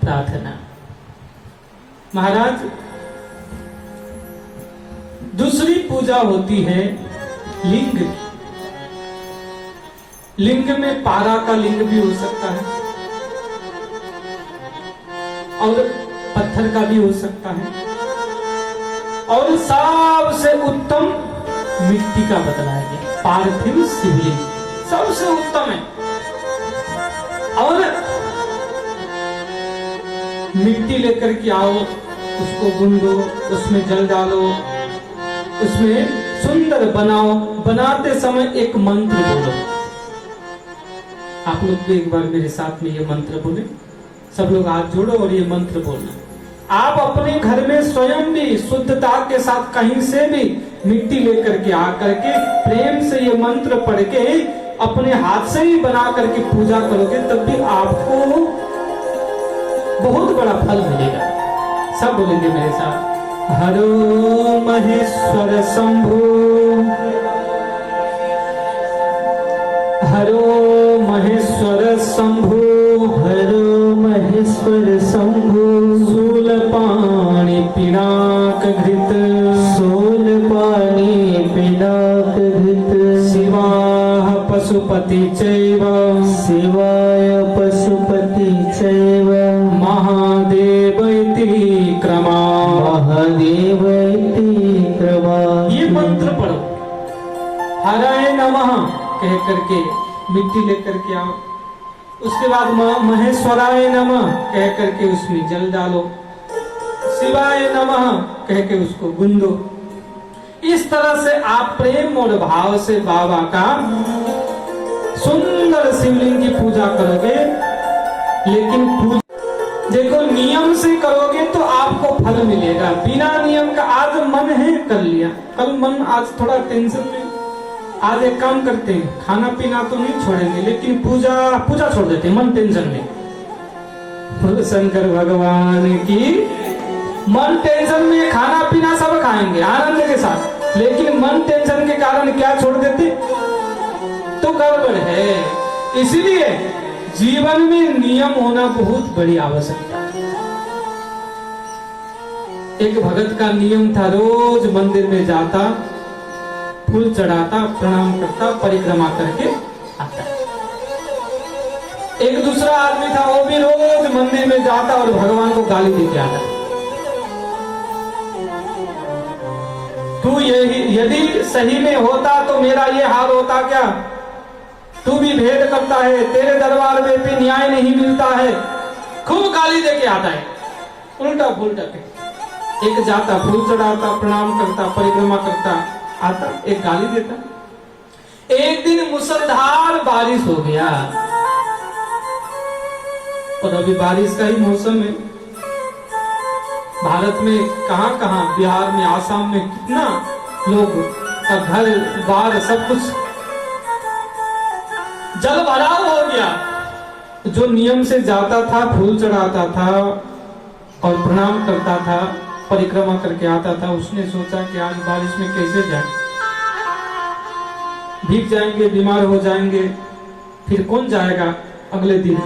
Speaker 2: प्रार्थना। महाराज, दूसरी पूजा होती है लिंग की। लिंग में पारा का लिंग भी हो सकता है और पत्थर का भी हो सकता है, और सबसे उत्तम मिट्टी का बतलाया गया, पार्थिव शिवलिंग सबसे उत्तम है। और मिट्टी लेकर के आओ, उसको गूंदो, उसमें जल डालो, उसमें सुंदर बनाओ। बनाते समय एक मंत्र बोलो। आप लोग भी एक बार मेरे साथ में ये मंत्र बोले। सब लोग हाथ जोड़ो और ये मंत्र बोलना। आप अपने घर में स्वयं भी शुद्धता के साथ कहीं से भी मिट्टी लेकर के आकर के प्रेम से ये मंत्र पढ़ के अपने हाथ से ही बना करके पूजा करोगे, तब भी आपको बहुत बड़ा फल मिलेगा। सब बोलेंगे मेरे साथ, हरो महेश्वर शंभु, हरो महेश्वर शंभु,
Speaker 1: हरो महेश्वर शंभु,
Speaker 2: शूलपाणि पिनाक घृत,
Speaker 1: शूलपाणि पिनाक घृत,
Speaker 2: शिवाः पशुपति चैव,
Speaker 1: शिवाय पशुपति चैव,
Speaker 2: महादेव इति क्रमा,
Speaker 1: महादेव इति क्रमा।
Speaker 2: ये मंत्र पढ़ो। हराय नमः कह करके मिट्टी लेकर के आओ। उसके बाद महेश्वराय नमः कह करके उसमें जल डालो, शिवाय नमः कह के उसको गूंदो। इस तरह से आप प्रेम और भाव से बाबा का सुंदर शिवलिंग की पूजा करोगे। लेकिन देखो, नियम से करोगे तो आपको फल मिलेगा, बिना नियम का। आज मन है कर लिया, कल मन आज थोड़ा टेंशन में, आज एक काम करते हैं, खाना पीना तो नहीं छोड़ेंगे लेकिन पूजा छोड़ देते हैं, मन टेंशन में। बोलो शंकर भगवान की। मन टेंशन में खाना पीना सब खाएंगे आनंद के साथ, लेकिन मन टेंशन के कारण क्या छोड़ देते, तो गड़बड़ है। इसलिए जीवन में नियम होना बहुत बड़ी आवश्यकता है। एक भगत का नियम था, रोज मंदिर में जाता, फूल चढ़ाता, प्रणाम करता, परिक्रमा करके आता। एक दूसरा आदमी था, वो भी रोज मंदिर में जाता और भगवान को गाली देके आता। तू यदि सही में होता तो मेरा ये हाल होता क्या? तू भी भेद करता है, तेरे दरबार में भी न्याय नहीं मिलता है। खूब गाली देके आता है, उल्टा फुल्टा के। एक जाता, फूल चढ़ाता, प्रणाम करता, परिक्रमा करता, आता, एक गाली देता। एक दिन मुसलधार बारिश हो गया, और अभी बारिश का ही मौसम है। भारत में कहां, बिहार में, आसाम में कितना लोग का घर बार सब कुछ जल भराव हो गया। जो नियम से जाता था, फूल चढ़ाता था और प्रणाम करता था, परिक्रमा करके आता था, उसने सोचा कि आज बारिश में कैसे जाए, भीग जाएंगे, बीमार हो जाएंगे, फिर कौन जाएगा अगले दिन।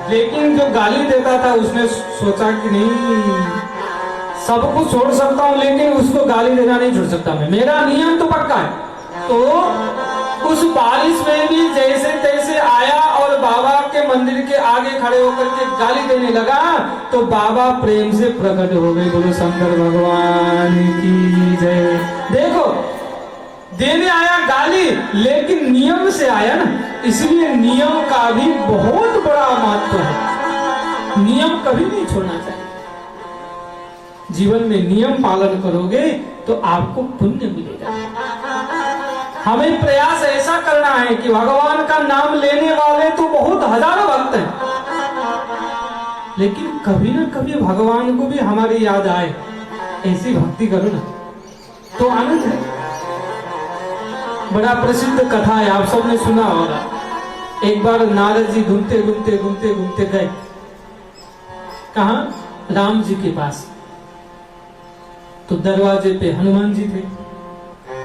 Speaker 2: लेकिन जो गाली देता था उसने सोचा कि नहीं, सब कुछ छोड़ सकता हूं लेकिन उसको गाली देना नहीं छोड़ सकता मैं, मेरा नियम तो पक्का है। तो उस बारिश में भी जैसे तैसे आया और बाबा के मंदिर के आगे खड़े होकर के गाली देने लगा, तो बाबा प्रेम से प्रकट हो गए। बोलो शंकर भगवान की जय। देखो, देने आया गाली लेकिन नियम से आया ना, इसलिए नियम का भी बहुत बड़ा महत्व है। नियम कभी नहीं छोड़ना चाहिए। जीवन में नियम पालन करोगे तो आपको पुण्य मिलेगा। हमें प्रयास ऐसा करना है कि भगवान का नाम लेने वाले तो बहुत हजारों भक्त हैं, लेकिन कभी ना कभी भगवान को भी हमारी याद आए, ऐसी भक्ति करो ना तो आनंद है। बड़ा प्रसिद्ध कथा है, आप सबने सुना होगा। एक बार नारद जी घूमते घूमते घूमते घूमते गए कहा, राम जी के पास। तो दरवाजे पे हनुमान जी थे।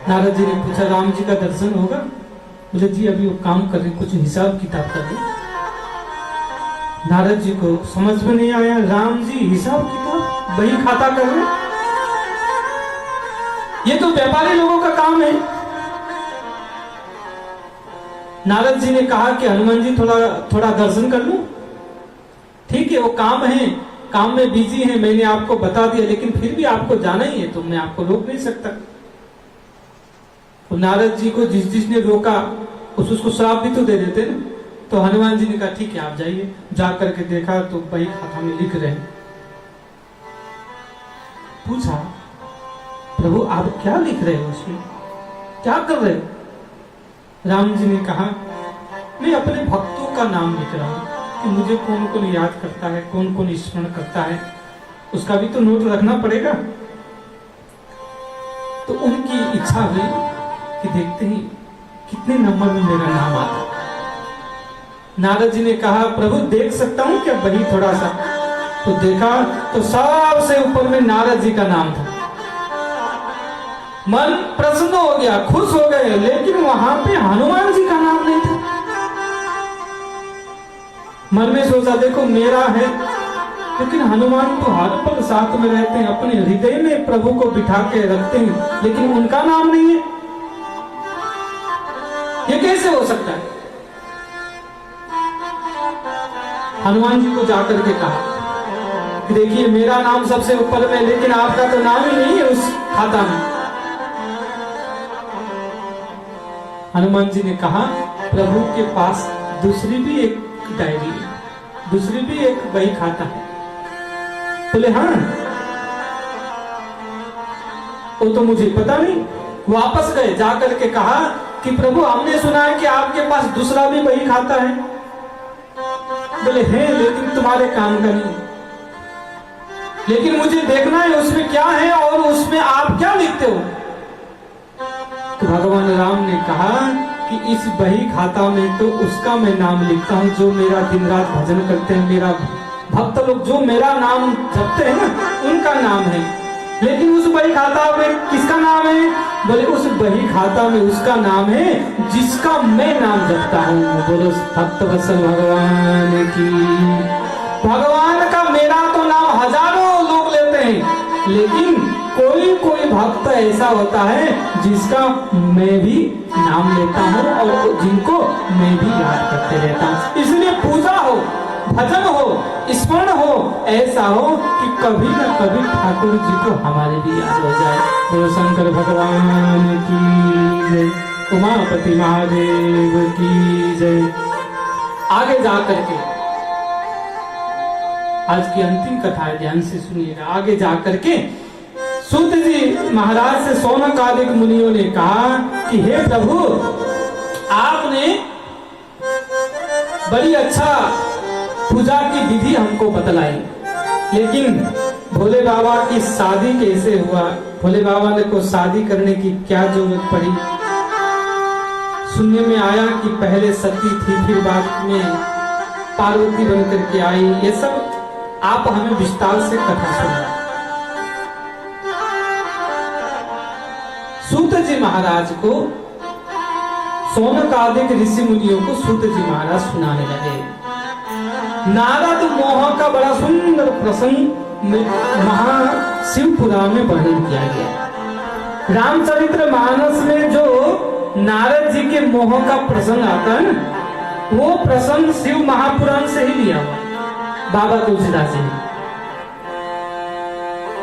Speaker 2: नारद जी ने पूछा, राम जी का दर्शन होगा? बोले जी अभी वो काम कर रहे, कुछ हिसाब किताब कर रहे। नारद जी को समझ में नहीं आया, राम जी हिसाब किताब बही खाता कर रहे, ये तो व्यापारी लोगों का काम है। नारद जी ने कहा कि हनुमान जी थोड़ा दर्शन कर लो। ठीक है, वो काम है, काम में बिजी है, मैंने आपको बता दिया, लेकिन फिर भी आपको जाना ही है तो मैं आपको रोक नहीं सकता। तो नारद जी को जिसने रोका उसको श्राप भी तो दे देते ना। तो हनुमान जी ने कहा ठीक है आप जाइए। जा करके देखा तो बही खाता में लिख रहे। पूछा प्रभु आप क्या लिख रहे हो, उसमें क्या कर रहे हो? राम जी ने कहा मैं अपने भक्तों का नाम लिख रहा हूं कि मुझे कौन कौन याद करता है, कौन कौन स्मरण करता है, उसका भी तो नोट रखना पड़ेगा। तो उनकी इच्छा हुई कि देखते ही कितने नंबर में मेरा नाम आता। नारद जी ने कहा प्रभु देख सकता हूं क्या बही थोड़ा सा? तो देखा तो सबसे ऊपर में नारद जी का नाम था। मन प्रसन्न हो गया, खुश हो गए, लेकिन वहां पे हनुमान जी का नाम नहीं था। मन में सोचा देखो मेरा है, लेकिन हनुमान तो हर पल साथ में रहते हैं, अपने हृदय में प्रभु को बिठा के रखते हैं, लेकिन उनका नाम नहीं है, ये कैसे हो सकता है? हनुमान जी को जाकर के कहा कि देखिए मेरा नाम सबसे ऊपर में, लेकिन आपका तो नाम ही नहीं है उस खाता में। हनुमान जी ने कहा प्रभु के पास दूसरी भी एक डायरी है, दूसरी भी एक बही खाता है। बोले हाँ, वो तो मुझे पता नहीं। वापस गए, जाकर के कहा कि प्रभु हमने सुना है कि आपके पास दूसरा भी बही खाता है। बोले है, लेकिन तुम्हारे काम का नहीं, लेकिन मुझे देखना है उसमें क्या है और उसमें आप क्या लिखते हो। तो भगवान राम ने कहा कि इस बही खाता में तो उसका मैं नाम लिखता हूं जो मेरा दिन रात भजन करते हैं, मेरा भक्त लोग जो मेरा नाम जपते हैं ना, उनका नाम है। लेकिन उस बही खाता में किसका नाम है? बोले उस बही खाता में उसका नाम है जिसका मैं नाम जपता हूँ। बोलो भक्त वत्सल भगवान की। भगवान का मेरा तो नाम हजारों लोग लेते हैं, लेकिन कोई कोई भक्त ऐसा होता है जिसका मैं भी नाम लेता हूँ और जिनको मैं भी याद करते रहता हूँ। इसलिए पूजा हो, भजन हो, स्मरण हो, ऐसा हो कि कभी न कभी ठाकुर जी को हमारे भी याद हो जाए। बोलो शंकर भगवान की जय, उमापति महादेव की जय। आगे जा करके आज की अंतिम कथा है, ध्यान से सुनिएगा। आगे जा करके सूत जी महाराज से सौनक आदि मुनियों ने कहा कि हे प्रभु आपने बड़ी अच्छा पूजा की विधि हमको बतलाई, लेकिन भोले बाबा की शादी कैसे हुआ? भोले बाबा ने को शादी करने की क्या जरूरत पड़ी? सुनने में आया कि पहले सती थी, फिर बाद में पार्वती बनकर के आई। ये सब आप हमें विस्तार से कथा सुना। सूत जी महाराज को सौनक आदि ऋषि मुनियों को सूत जी महाराज सुनाने लगे। नारद मोह का बड़ा सुंदर प्रसंग महाशिव पुराण में वर्णन किया गया। रामचरित्र मानस में जो नारद जी के मोह का प्रसंग आता है ना, वो प्रसंग शिव महापुराण से ही लिया हुआ बाबा तुलसीदास जी।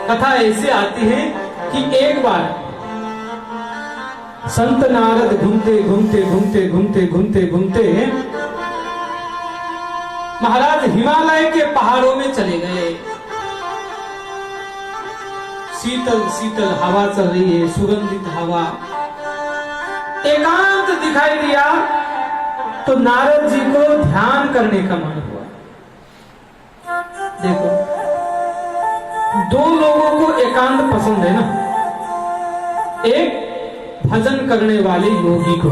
Speaker 2: कथा ऐसे आती है कि एक बार संत नारद घूमते घूमते घूमते घूमते घूमते घूमते महाराज हिमालय के पहाड़ों में चले गए। शीतल शीतल हवा चल रही है, सुगंधित हवा। एकांत दिखाई दिया तो नारद जी को ध्यान करने का मन हुआ। देखो, दो लोगों को एकांत पसंद है ना, एक भजन करने वाले योगी को,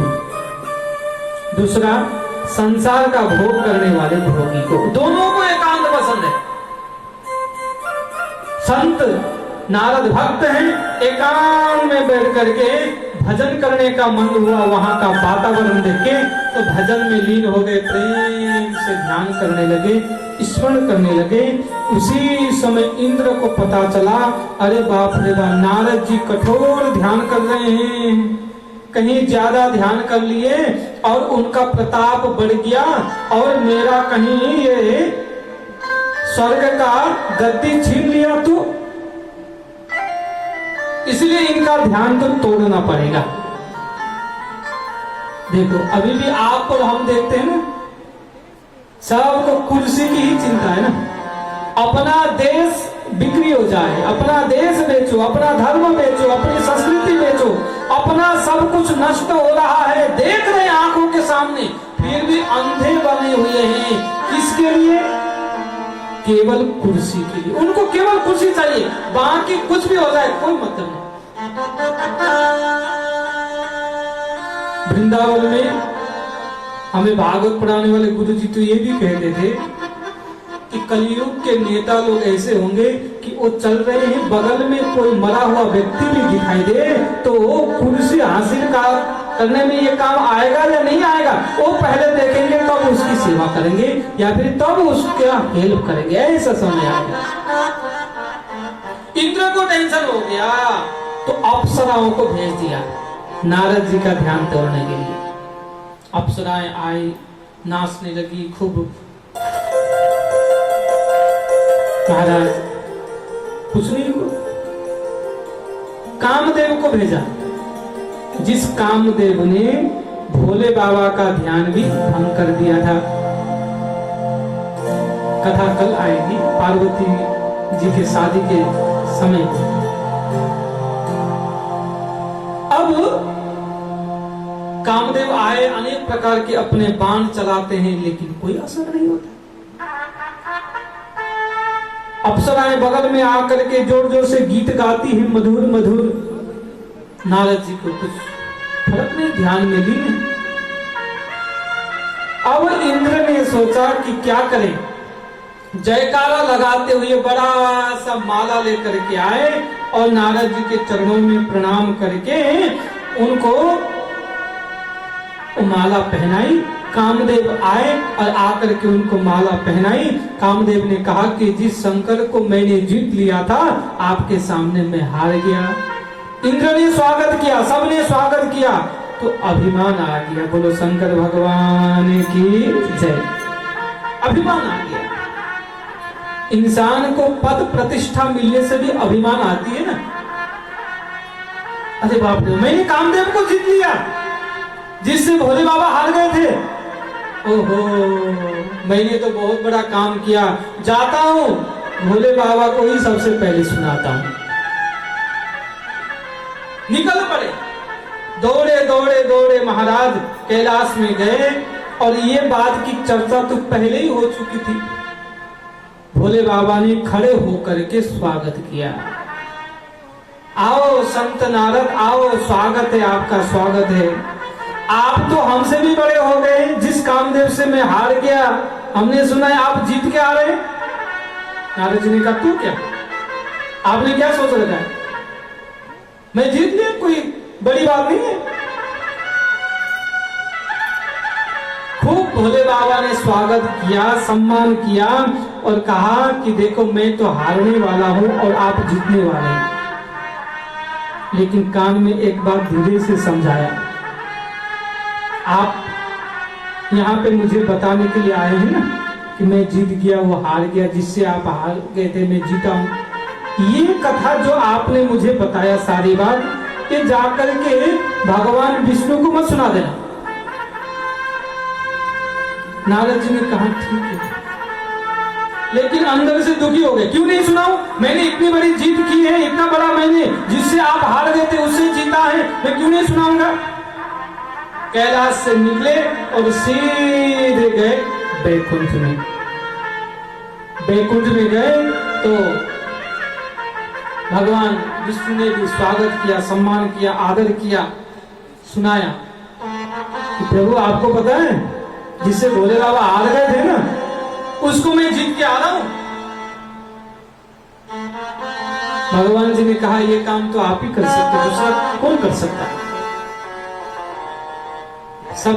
Speaker 2: दूसरा संसार का भोग करने वाले भोगी को। दोनों को एकांत पसंद है। संत नारद भक्त हैं, एकांत में बैठ करके भजन करने का मन हुआ। वहां का वातावरण देख के तो भजन में लीन हो गए, प्रेम से ध्यान करने लगे, स्मरण करने लगे। उसी समय इंद्र को पता चला, अरे बाप रे बाप, नारद जी कठोर ध्यान कर रहे हैं, कहीं ज्यादा ध्यान कर लिए और उनका प्रताप बढ़ गया और मेरा कहीं ये स्वर्ग का गद्दी छीन लिया तो इसलिए इनका ध्यान तो तोड़ना पड़ेगा। देखो अभी भी आप और हम देखते हैं ना, सबको कुर्सी की ही चिंता है ना। अपना देश बिक्री हो जाए, अपना देश बेचो, अपना धर्म बेचो, अपनी संस्कृति बेचो, अपना सब कुछ नष्ट हो रहा है, देख रहे हैं आंखों के सामने, फिर भी अंधे बने हुए हैं। किसके लिए? केवल कुर्सी के लिए। उनको केवल कुर्सी चाहिए, बाकी कुछ भी हो जाए कोई मतलब नहीं। वृंदावन में हमें भागवत पढ़ाने वाले गुरु जी तो ये भी कहते थे कि कलयुग के नेता लोग ऐसे होंगे कि वो चल रहे हैं, बगल में कोई मरा हुआ व्यक्ति भी दिखाई दे तो वो कुर्सी हासिल करने में ये काम आएगा या नहीं आएगा, वो पहले देखेंगे तब उसकी सेवा करेंगे या फिर तब उसका हेल्प करेंगे, ऐसा समय आएगा। इंद्र को टेंशन हो गया तो अप्सराओं को भेज दिया नारद जी का ध्यान तोड़ने के लिए। अप्सराएं आई, नाचने लगी खूब। महाराज कुछ नहीं हुआ। कामदेव को भेजा, जिस कामदेव ने भोले बाबा का ध्यान भी भंग कर दिया था। कथा कल आएगी पार्वती जी के शादी के समय। अब कामदेव आए, अनेक प्रकार के अपने बाण चलाते हैं लेकिन कोई असर नहीं होता। अप्सराएं बगल में आकर के जोर जोर से गीत गाती हैं, मधुर मधुर। नारद जी को कुछ फर्क नहीं, ध्यान में ली नहीं। अब इंद्र ने सोचा कि क्या करें, जयकारा लगाते हुए बड़ा सा माला लेकर के आए और नारद जी के चरणों में प्रणाम करके उनको माला पहनाई। कामदेव आए और आकर के उनको माला पहनाई। कामदेव ने कहा कि जिस शंकर को मैंने जीत लिया था आपके सामने मैं हार गया। इंद्र ने स्वागत किया, सबने स्वागत किया तो अभिमान आ गया। बोलो शंकर भगवान की जय। अभिमान आ गया। इंसान को पद प्रतिष्ठा मिलने से भी अभिमान आती है ना। अरे बाप रे, मैंने कामदेव को जीत लिया जिससे भोले बाबा हार गए थे। ओहो, मैंने तो बहुत बड़ा काम किया, जाता हूं भोले बाबा को ही सबसे पहले सुनाता हूं। निकल पड़े, दौड़े दौड़े दौड़े महाराज कैलाश में गए और ये बात की चर्चा तो पहले ही हो चुकी थी। भोले बाबा ने खड़े होकर के स्वागत किया। आओ संत नारद, आओ, स्वागत है आपका, स्वागत है। आप तो हमसे भी बड़े हो गए, जिस कामदेव से मैं हार गया हमने सुना है आप जीत के आ रहे। नारद जी ने कहा तू क्या, आपने क्या सोच रखा है, मैं जीत लिया, कोई बड़ी बात नहीं है। खूब भोले बाबा ने स्वागत किया, सम्मान किया और कहा कि देखो मैं तो हारने वाला हूं और आप जीतने वाले हैं। लेकिन कान में एक बात धीरे से समझाया, आप यहाँ पे मुझे बताने के लिए आए हैं ना कि मैं जीत गया, वो हार गया, जिससे आप हार गए थे मैं जीता हूं। ये कथा जो आपने मुझे बताया सारी बात, ये जाकर के भगवान विष्णु को मत सुना देना। नारद जी ने कहा ठीक है, लेकिन अंदर से दुखी हो गए। क्यों नहीं सुनाऊं, मैंने इतनी बड़ी जीत की है, इतना बड़ा मैंने जिससे आप हार गए थे उससे जीता है, मैं क्यों नहीं सुनाऊंगा। कैलाश से निकले और सीधे गए बैकुंठ में। बैकुंठ में गए तो भगवान विष्णु ने भी स्वागत किया, सम्मान किया, आदर किया, सुनाया कि प्रभु आपको पता है जिससे भोले बाबा हार गए थे ना, उसको मैं जीत के आ रहा हूं। भगवान जी ने कहा ये काम तो आप ही कर सकते, दूसरा कौन कर सकता है। सब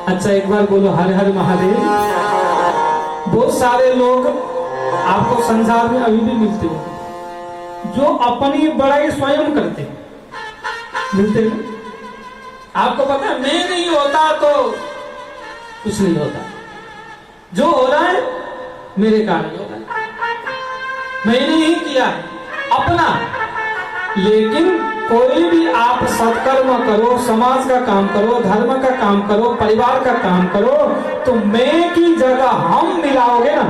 Speaker 2: अच्छा एक बार बोलो हर हर महादेव। बहुत सारे लोग आपको संसार में अभी भी मिलते हो जो अपनी बड़ाई स्वयं करते हैं, मिलते हैं। आपको पता है मैं नहीं होता तो कुछ नहीं होता, जो हो रहा है मेरे कारण हो रहा है, मैंने ही किया है अपना। लेकिन कोई भी आप सत्कर्म करो, समाज का काम करो, धर्म का काम करो, परिवार का काम करो, तो मैं की जगह हम मिलाओगे ना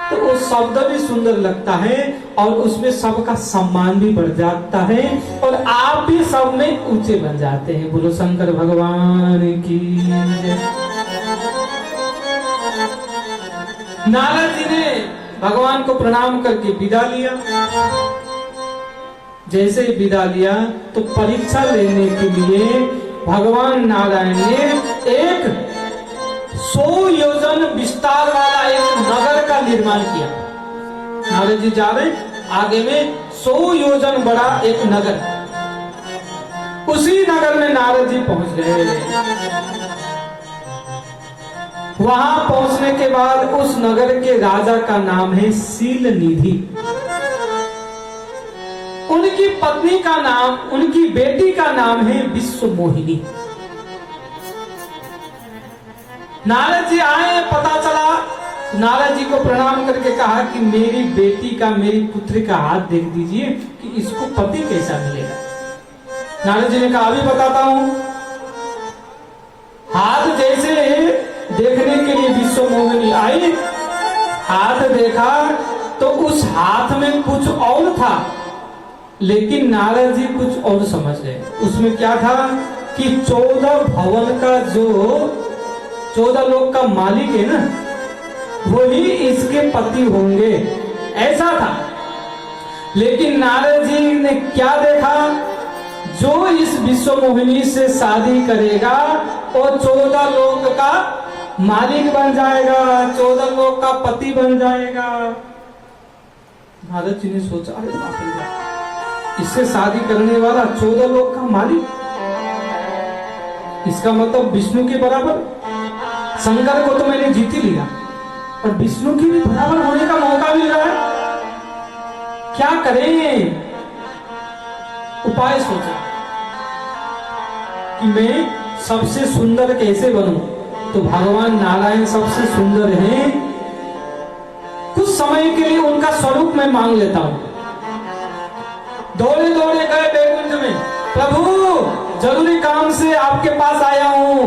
Speaker 2: तो वो शब्द भी सुंदर लगता है और उसमें सबका सम्मान भी बढ़ जाता है और आप भी सब में ऊंचे बन जाते हैं। बोलो शंकर भगवान की जय। नारद जी ने भगवान को प्रणाम करके विदा लिया। जैसे ही विदा लिया तो परीक्षा लेने के लिए भगवान नारायण ने एक 100 योजन विस्तार वाला एक नगर का निर्माण किया। नारद जी जा रहे आगे में 100 योजन बड़ा एक नगर, उसी नगर में नारद जी पहुंच गए। वहां पहुंचने के बाद उस नगर के राजा का नाम है शील निधि। उनकी पत्नी का नाम, उनकी बेटी का नाम है विश्व मोहिनी। नारद जी आए, पता चला, नारद जी को प्रणाम करके कहा कि मेरी बेटी का, मेरी पुत्री का हाथ देख दीजिए कि इसको पति कैसा मिलेगा। नारद जी ने कहा अभी बताता हूं। हाथ जैसे देखने के लिए विश्व मोहिनी आई, हाथ देखा तो उस हाथ में कुछ और था, लेकिन नारद जी कुछ और समझ गए। उसमें क्या था कि 14 भवन का जो 14 लोग का मालिक है ना, वही इसके पति होंगे, ऐसा था। लेकिन नारद जी ने क्या देखा, जो इस विश्व मोहिनी से शादी करेगा वो 14 लोग का मालिक बन जाएगा, 14 लोग का पति बन जाएगा। नारद जी ने सोचा अरे बाप रे बाप, इससे शादी करने वाला 14 लोग का मालिक, इसका मतलब विष्णु के बराबर। शंकर को तो मैंने जीत ही लिया और विष्णु की भी बराबर होने का मौका मिल रहा है, क्या करें? उपाय सोचा कि मैं सबसे सुंदर कैसे बनूं। तो भगवान नारायण सबसे सुंदर हैं, कुछ समय के लिए उनका स्वरूप मैं मांग लेता हूं। दौड़े दौड़े गए बैकुंठ में, प्रभु जरूरी काम से आपके पास आया हूं।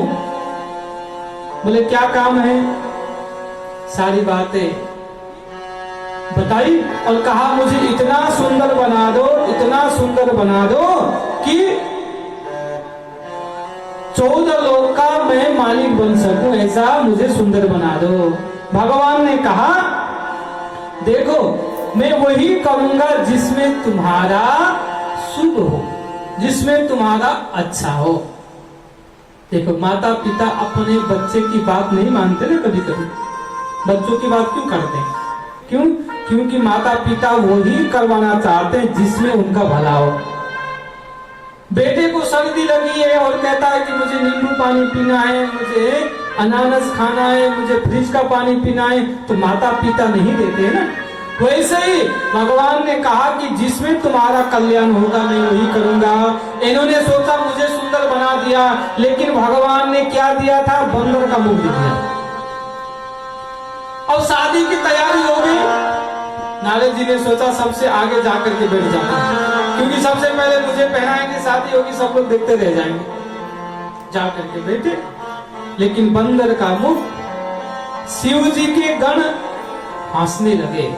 Speaker 2: बोले क्या काम है? सारी बातें बताई और कहा मुझे इतना सुंदर बना दो, इतना सुंदर बना दो कि 14 लोग का मैं मालिक बन सकूं, ऐसा मुझे सुंदर बना दो। भगवान ने कहा देखो मैं वही करूंगा जिसमें तुम्हारा शुभ हो, जिसमें तुम्हारा अच्छा हो। देखो माता पिता अपने बच्चे की बात नहीं मानते ना, कभी कभी बच्चों की बात क्यों करते हैं? क्यों? क्योंकि माता पिता वही करवाना चाहते हैं जिसमें उनका भला हो। बेटे को सर्दी लगी है और कहता है कि मुझे नींबू पानी पीना है, मुझे अनानास खाना है, मुझे फ्रिज का पानी पीना है, तो माता पिता नहीं देते हैं ना। वैसे ही भगवान ने कहा कि जिसमें तुम्हारा कल्याण होगा मैं वही करूंगा। इन्होंने सोचा मुझे सुंदर बना दिया, लेकिन भगवान ने क्या दिया था? बंदर का मुंह दिया। और शादी की तैयारी हो गई। नारद जी ने सोचा सबसे आगे जाकर के बैठ जाता हूं, क्योंकि सबसे पहले मुझे पहनाएंगे, शादी होगी, सब लोग देखते रह जाएंगे। जाकर के बैठे, लेकिन बंदर का मुख, शिव जी के गण हंसने लगे।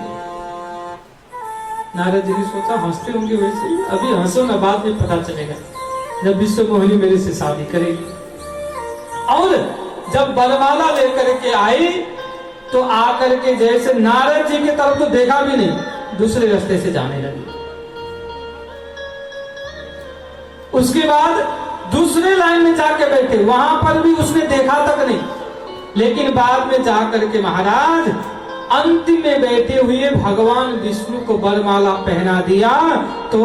Speaker 2: नारद जी ने सोचा हंसते होंगे वैसे ही, अभी हंसो ना, बाद में पता चलेगा जब विश्व मोहिनी मेरे से शादी करेगी। और जब बरमाला लेकर के आई तो आकर के जैसे नारद जी की तरफ तो देखा भी नहीं, दूसरे रास्ते से जाने लगी। उसके बाद दूसरे लाइन में जाके बैठे, वहां पर भी उसने देखा तक नहीं, लेकिन बाद में जाकर के महाराज अंतिम में बैठे हुए भगवान विष्णु को वरमाला पहना दिया। तो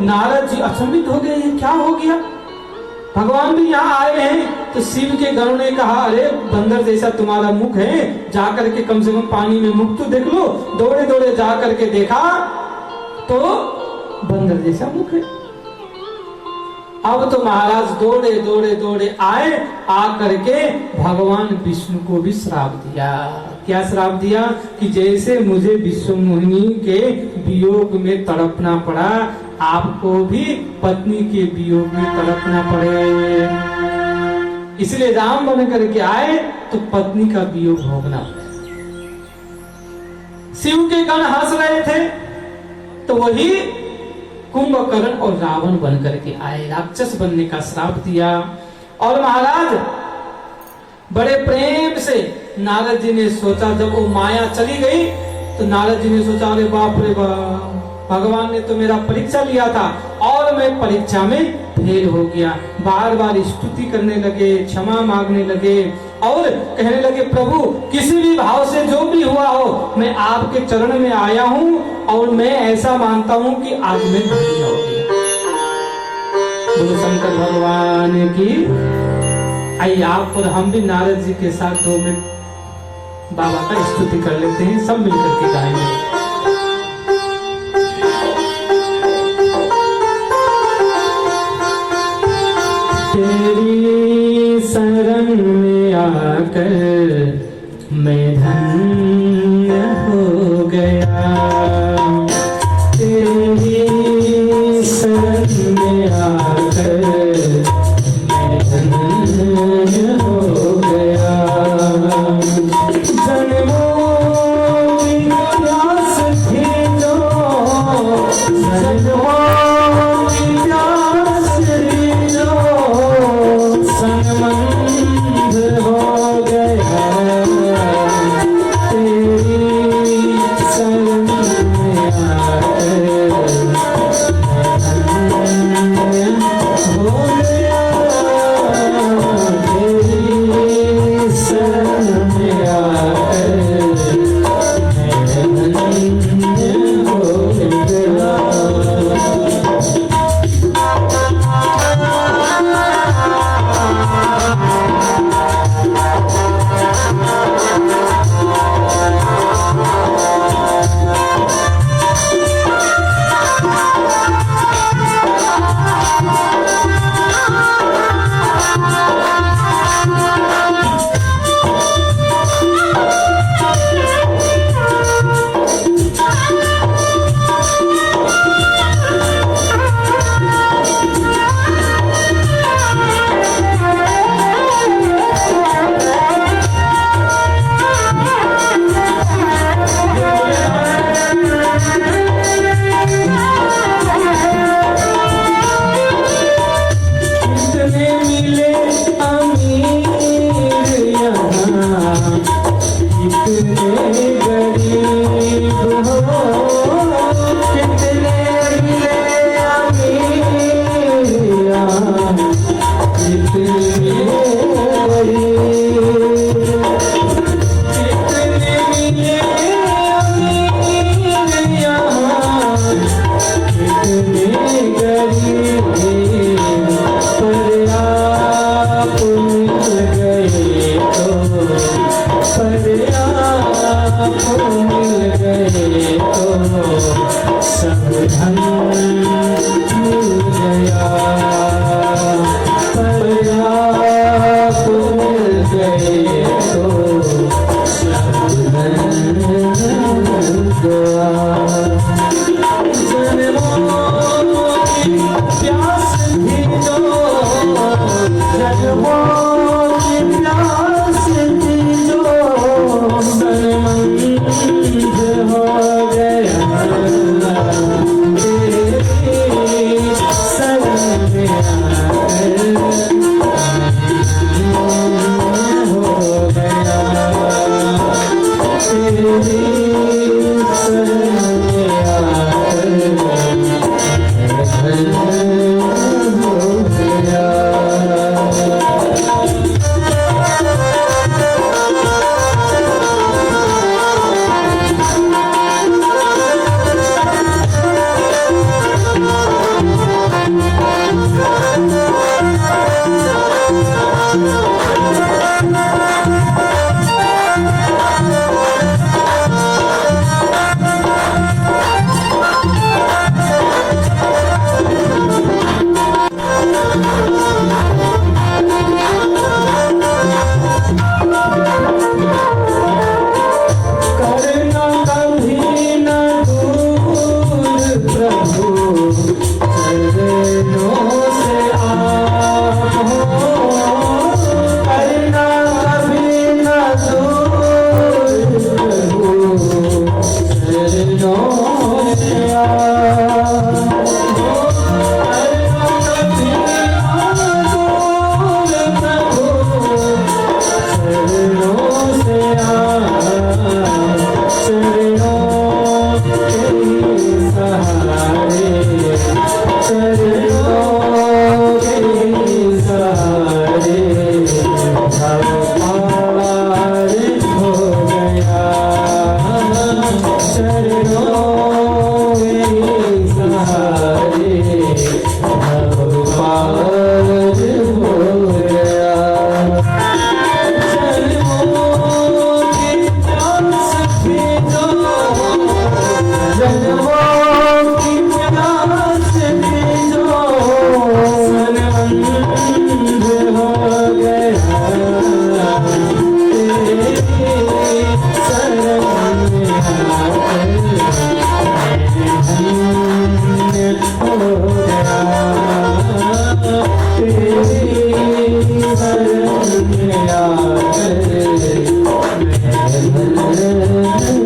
Speaker 2: नारद जी अचंभित हो गए, ये क्या हो गया? भगवान भी यहाँ आए हैं तो शिव के गणों ने कहा, अरे बंदर जैसा तुम्हारा मुख है, जाकर के कम से कम पानी में मुख तो देख लो। दौड़े दौड़े जाकर के देखा तो बंदर जैसा मुख है। अब तो महाराज दौड़े दौड़े दौड़े आए, आकर के भगवान विष्णु को भी श्राप दिया। क्या श्राप दिया कि जैसे मुझे विश्व मोहिनी के वियोग में तड़पना पड़ा, आपको भी पत्नी के वियोग में तड़पना पड़े। इसलिए राम बन करके आए तो पत्नी का वियोग भोगना पड़ा। शिव के गण हंस रहे थे तो वही कुंभकर्ण और रावण बन करके आए, राक्षस बनने का श्राप दिया। और महाराज बड़े प्रेम से नारद जी ने सोचा, जब वो माया चली गई तो नारद जी ने सोचा, अरे बाप रे बाप, भगवान ने तो मेरा परीक्षा लिया था और मैं परीक्षा में फेल हो गया। बार बार स्तुति करने लगे, क्षमा मांगने लगे और कहने लगे, प्रभु किसी भी भाव से जो भी हुआ हो, मैं आपके चरण में आया हूँ और मैं ऐसा मानता हूँ कि आज मैं धन्य हो गया। बोलो शंकर भगवान की। आइए आप और हम भी नारद जी के साथ 2 मिनट बाबा का स्तुति कर लेते हैं, सब मिलकर के गाएंगे। तेरी शरण में आकर मैं धन्य हो गया, तेरी शरण में आकर मैं धन्य हो गया। जन्मों की प्यास थी जो, जन्मों की प्यास थी जो, संबंध हो गया। तेरी शरण में आकर धन्य हो गया, तेरी शरण में आकर धन्य हो गया।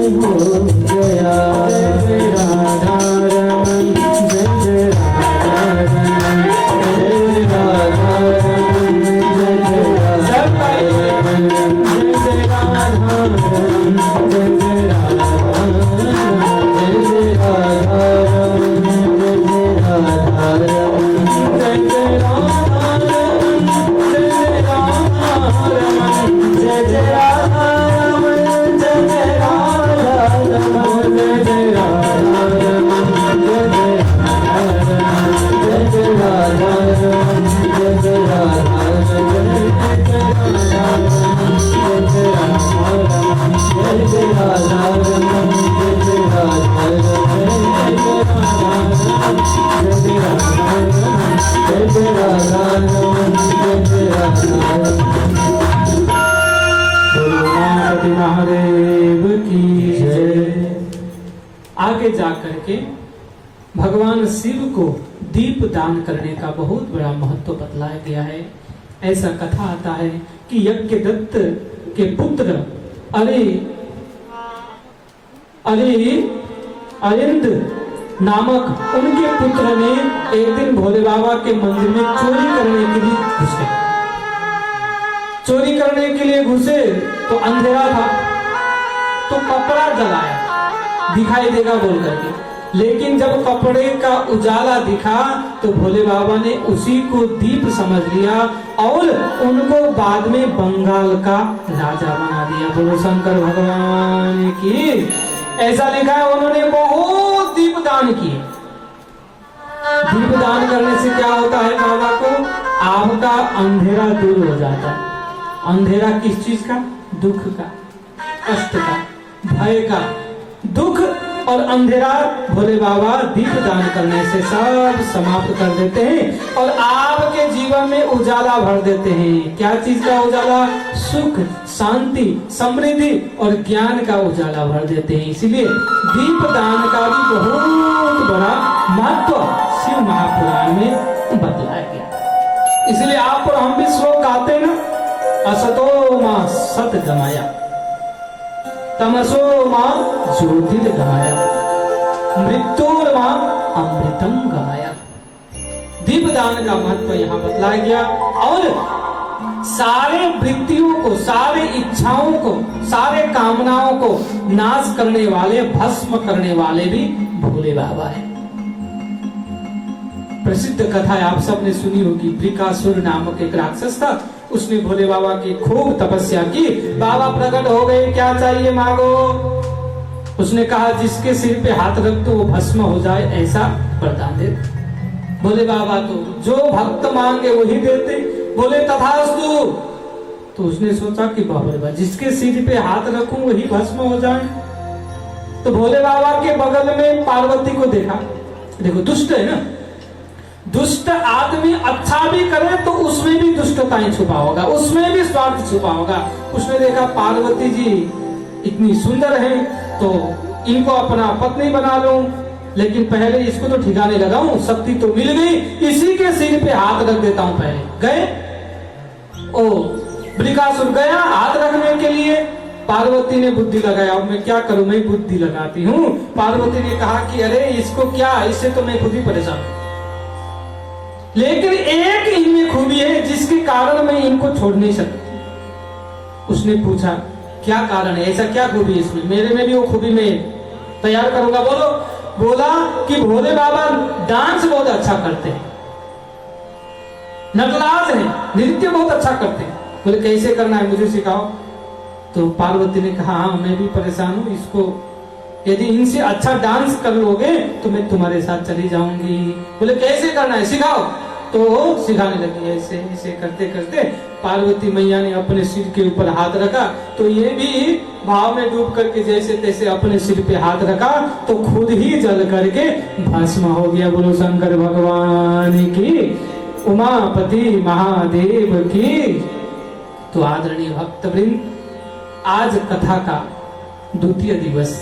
Speaker 2: हो गया। जय राधा रमन, जय राधा रमन, जय राधा रमन, जय राधा रमन, जय राधा रमन, जय राधा रमन, जय राधा रमन, जय राधा रमन, जय राधा रमन, जय राधा रमन, जय राधा रमन, जय राधा रमन, जय राधा रमन, जय राधा रमन, जय राधा महादेव की जय। आगे जाकर के भगवान शिव को दीप दान करने का बहुत बड़ा महत्व बतलाया गया है। ऐसा कथा आता है कि यज्ञदत्त के पुत्र अरिंद नामक उनके पुत्र ने एक दिन भोले बाबा के मंदिर में चोरी करने के लिए घुसे। चोरी करने के लिए घुसे तो अंधेरा था, तो कपड़ा जलाया दिखाई देगा बोल करके। लेकिन जब कपड़े का उजाला दिखा तो भोले बाबा ने उसी को दीप समझ लिया और उनको बाद में बंगाल का राजा बना दिया। बोलो शंकर भगवान की। ऐसा लिखा है उन्होंने बहुत दीप दान किए। दीप दान करने से क्या होता है बाबा को? आपका अंधेरा दूर हो जाता है। अंधेरा किस चीज का? दुख का, कष्ट का, भय का। दुख और अंधेरा भोले बाबा दीप दान करने से सब समाप्त कर देते हैं और आपके जीवन में उजाला भर देते हैं। क्या चीज का उजाला? सुख, शांति, समृद्धि और ज्ञान का उजाला भर देते हैं। इसीलिए दीप दान का भी बहुत बड़ा महत्व शिव महापुराण में बतलाया गया। इसलिए आप और हम भी श्लोक गाते हैं ना, असतो मां सत गमाया, तमसो मां ज्योतिर्गमाया, मृत्युर्मां अमृतम गमाया। दीपदान का महत्व यहाँ बतलाया गया। और सारे वृत्तियों को, सारे इच्छाओं को, सारे कामनाओं को नाश करने वाले, भस्म करने वाले भी भोले बाबा है। प्रसिद्ध कथा है, आप सबने सुनी होगी। वृकासुर नामक एक राक्षस था, उसने भोले बाबा की खूब तपस्या की। बाबा प्रकट हो गए, क्या चाहिए मांगो। उसने कहा जिसके सिर पे हाथ रख दो वो भस्म हो जाए, ऐसा वरदान दे। भोले बाबा तो जो भक्त मांगे वही देते। बोले तथास्तु। तो उसने सोचा कि बाबा जिसके सिर पे हाथ रखूं वही भस्म हो जाए। तो भोले बाबा के बगल में पार्वती को देखा। देखो दुष्ट है ना, दुष्ट आदमी अच्छा भी करे तो उसमें भी दुष्टताएं छुपा होगा, उसमें भी स्वार्थ छुपा होगा। उसने देखा पार्वती जी इतनी सुंदर है तो इनको अपना पत्नी बना लूं, लेकिन पहले इसको तो ठिकाने लगाऊं। शक्ति तो मिल गई, इसी के सिर पे हाथ रख देता हूं। पहले गए, ओ वृकासुर गया हाथ रखने के लिए। पार्वती ने बुद्धि लगाया, अब मैं क्या करूं, मैं बुद्धि लगाती हूँ। पार्वती ने कहा कि अरे इसको क्या, इससे तो मैं खुद ही परेशान हूं। लेकिन एक इनमें खूबी है जिसके कारण मैं इनको छोड़ नहीं सकती। उसने पूछा क्या कारण है, ऐसा क्या खूबी है इसमें, मेरे में भी वो खूबी मैं तैयार करूंगा। बोलो। बोला कि भोले बाबा डांस बहुत अच्छा करते हैं, नटराज है, नृत्य बहुत अच्छा करते हैं। बोले कैसे करना है मुझे सिखाओ। तो पार्वती ने कहा हाँ मैं भी परेशान हूँ, इसको यदि इनसे अच्छा डांस कर लोगे तो मैं तुम्हारे साथ चली जाऊंगी। बोले कैसे करना है सिखाओ। तो सिखाने लगी। ऐसे ऐसे करते करते पार्वती मैया ने अपने सिर के ऊपर हाथ रखा, तो ये भी भाव में डूब करके जैसे तैसे अपने सिर पे हाथ रखा तो खुद ही जल करके भस्म हो गया। बोलो शंकर भगवान की, उमापति महादेव की। तो आदरणीय भक्तवृंद, आज कथा का द्वितीय दिवस,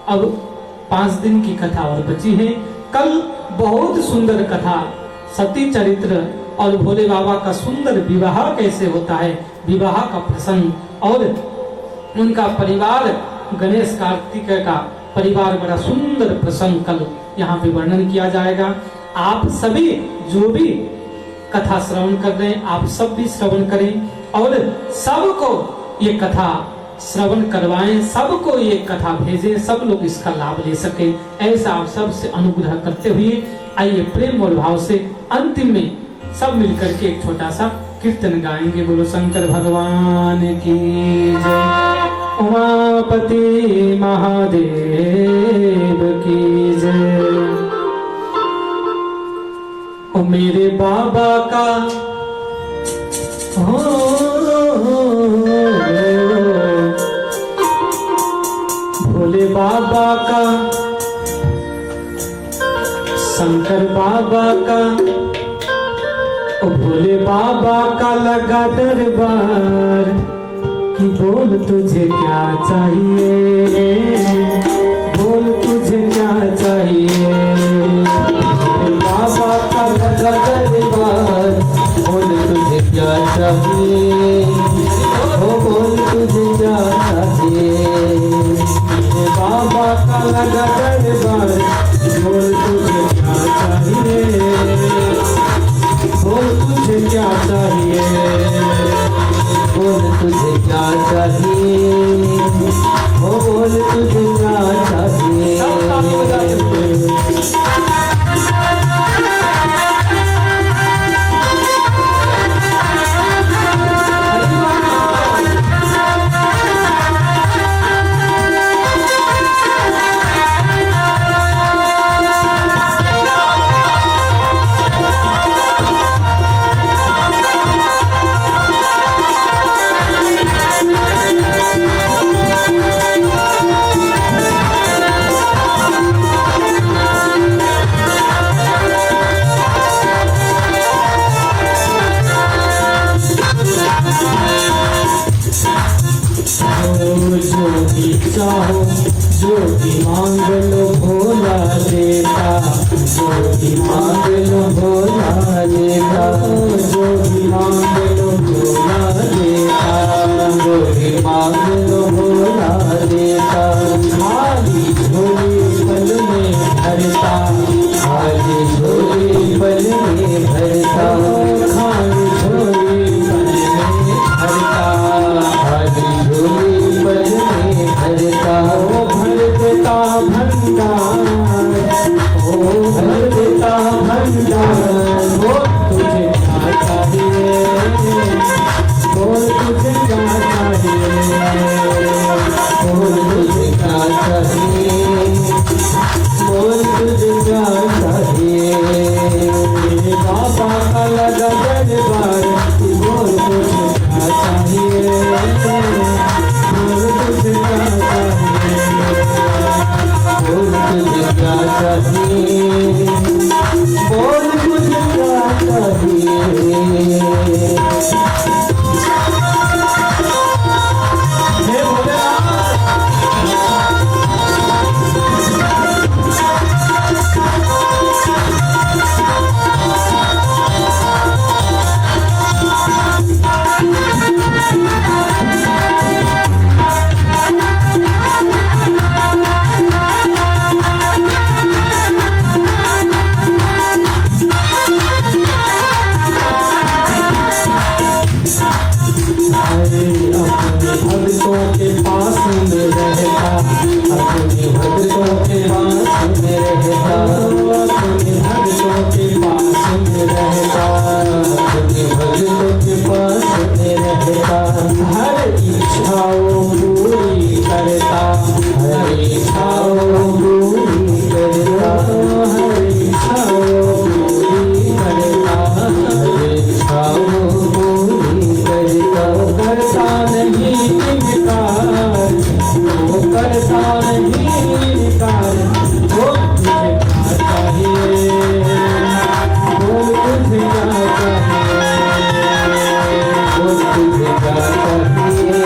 Speaker 2: अब 5 दिन की कथा और बची है। कल बहुत सुंदर कथा, सती चरित्र और भोले बाबा का सुंदर विवाह कैसे होता है, विवाह का प्रसंग और उनका परिवार
Speaker 3: गणेश कार्तिक का परिवार बड़ा सुंदर प्रसंग कल यहाँ पे वर्णन किया जाएगा। आप सभी जो भी कथा श्रवण कर रहे हैं, आप सब भी श्रवण करें और सबको ये कथा श्रवण करवाएं, सबको ये कथा भेजें, सब लोग इसका लाभ ले सके, ऐसा आप सबसे अनुग्रह करते हुए आइए प्रेम और भाव से अंतिम में सब मिलकर के एक छोटा सा कीर्तन गाएंगे। बोलो शंकर भगवान की जय, उमापति महादेव की जय। ओ मेरे बाबा का भोले बाबा का, शंकर बाबा का, ओ भोले बाबा का लगा दरबार कि बोल तुझे क्या चाहिए, बोल तुझे क्या चाहिए।
Speaker 1: बाबा का लगा दरबार, बोल तुझे क्या चाहिए, ओ बोल तुझे क्या चाहिए।
Speaker 2: बाबा का लगा दरबार, बोल तुझे क्या चाहिए, बोल तुझे क्या चाहिए,
Speaker 1: बोल तुझे क्या चाहिए, ओ बोल तुझे क्या चाहिए।
Speaker 2: चाहो जो भी मांग लो भोला देता, जो भी मांग लो भोला देता, जो भी मांग लो भोला देता,
Speaker 1: जो भी मांग लो भोला देता।
Speaker 2: खाली झोली पल में भरता,
Speaker 1: खाली झोली पल में भरता,
Speaker 2: खाली झोली पल में भरता,
Speaker 1: खाली झोली पल में भरता।
Speaker 2: ओ भर देता भंडार, ओ भर देता भंडार। बोल तुझे क्या चाहिए, बोल तुझे क्या चाहिए,
Speaker 1: बोल तुझे क्या चाहिए, बोल तुझे क्या चाहिए।
Speaker 2: मेरे बाबा का लगा दरबार, बोल तुझे क्या चाहिए, बोल तुझे क्या चाहिए,
Speaker 1: बोल तुझे क्या चाहिए, बोल तुझे क्या चाहिए।
Speaker 2: हे भोलेनाथ। भक्तों के पास में रहता, अपने भक्तों के पास में रहता, अपने भक्तों के पास में रहता,
Speaker 1: अपने भक्तों के पास में रहता।
Speaker 2: हर इच्छाओं पूरी करता,
Speaker 1: हर इच्छाओं पूरी करता,
Speaker 2: हर इच्छाओं पूरी करता,
Speaker 1: हर इच्छाओं पूरी करता।
Speaker 2: करता नहीं इनकार, वो करता नहीं इनकार। वो तुझे क्या चाहिए, बोल तुझे क्या चाहिए,
Speaker 1: बोल तुझे क्या चाहिए,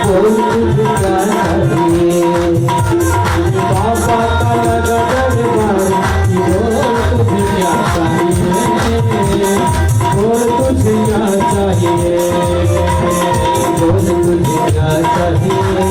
Speaker 1: बोल तुझे क्या चाहिए।
Speaker 2: बाबा का लगा दरबार, बोल तुझे क्या चाहिए, बोल तुझे क्या चाहिए,
Speaker 1: बोल तुझे क्या चाहिए,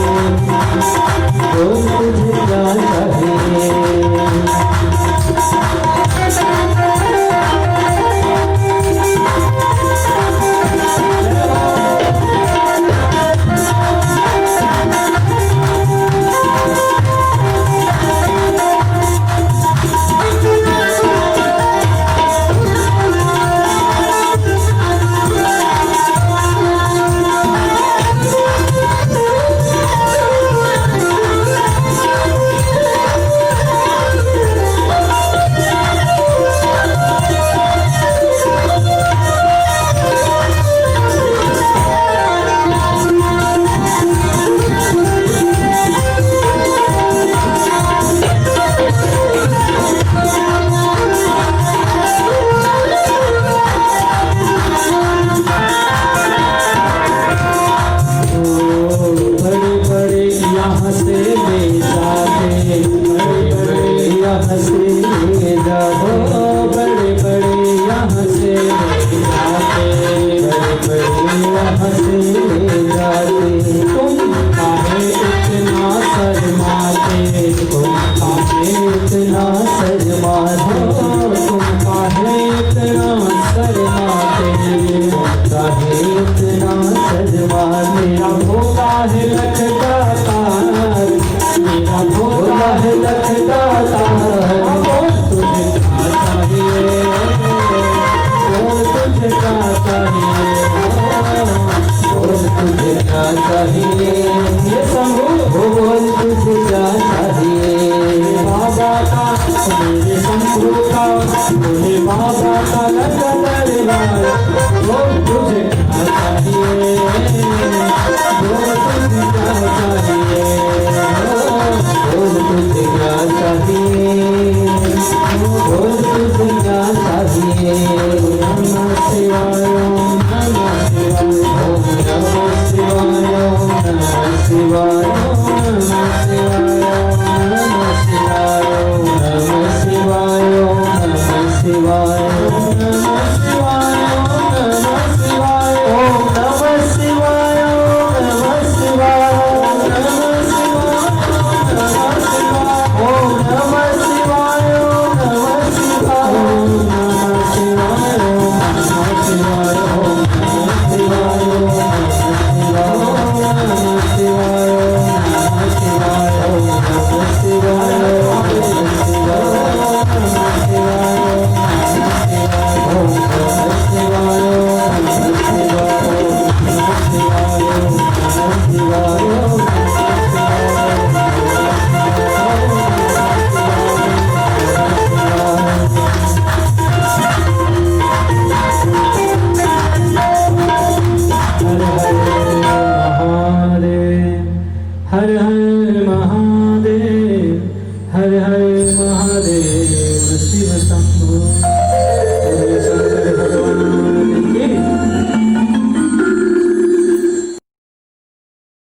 Speaker 2: यहाँ से ले जाते, बड़े बड़े यहाँ से ले जाते, बड़े बड़े यहाँ से ले जाते, बड़े बड़े यहाँ से ले जाते। तुम काहे इतना शर्माते, तुम काहे इतना शर्माते, तुम काहे इतना शर्माते, काहे इतना शर्माते। मेरा भोला है लखदा तार, मेरा भोला है लखदा तार, बोल तुझे क्या चाहिए, बोल तुझे क्या चाहिए, बोल तुझे क्या चाहिए, ये शंभू बोल तुझे क्या चाहिए। बाबा का मेरे शंभू का, मेरे बाबा का लखदा दरबार, बोल तुझे क्या चाहिए, बोल तुझे क्या चाहिए, बोल तुझे क्या चाहिए, बोल तुझे क्या चाहिए। नमः शिवाय, नमः शिवाय, नमः शिवाय, नमः शिवाय, नमः शिवाय, नमः शिवाय, नमः शिवाय, नमः शिवाय, नमः शिवाय, नमः शिवाय, ओम नमः शिवाय, नमः शिवाय, नमः शिवाय, नमः शिवाय, ओम नमः शिवाय, नमः शिवाय, नमः शिवाय, नमः शिवाय, ओम नमः शिवाय, नमः शिवाय, नमः शिवाय, ओम नमः शिवाय, नमः शिवाय, नमः शिवाय, ओम नमः शिवाय, नमः शिवाय, नमः शिवाय, नमः शिवाय, हर हर महादेव, हर हर महादेव, शिव शंभो।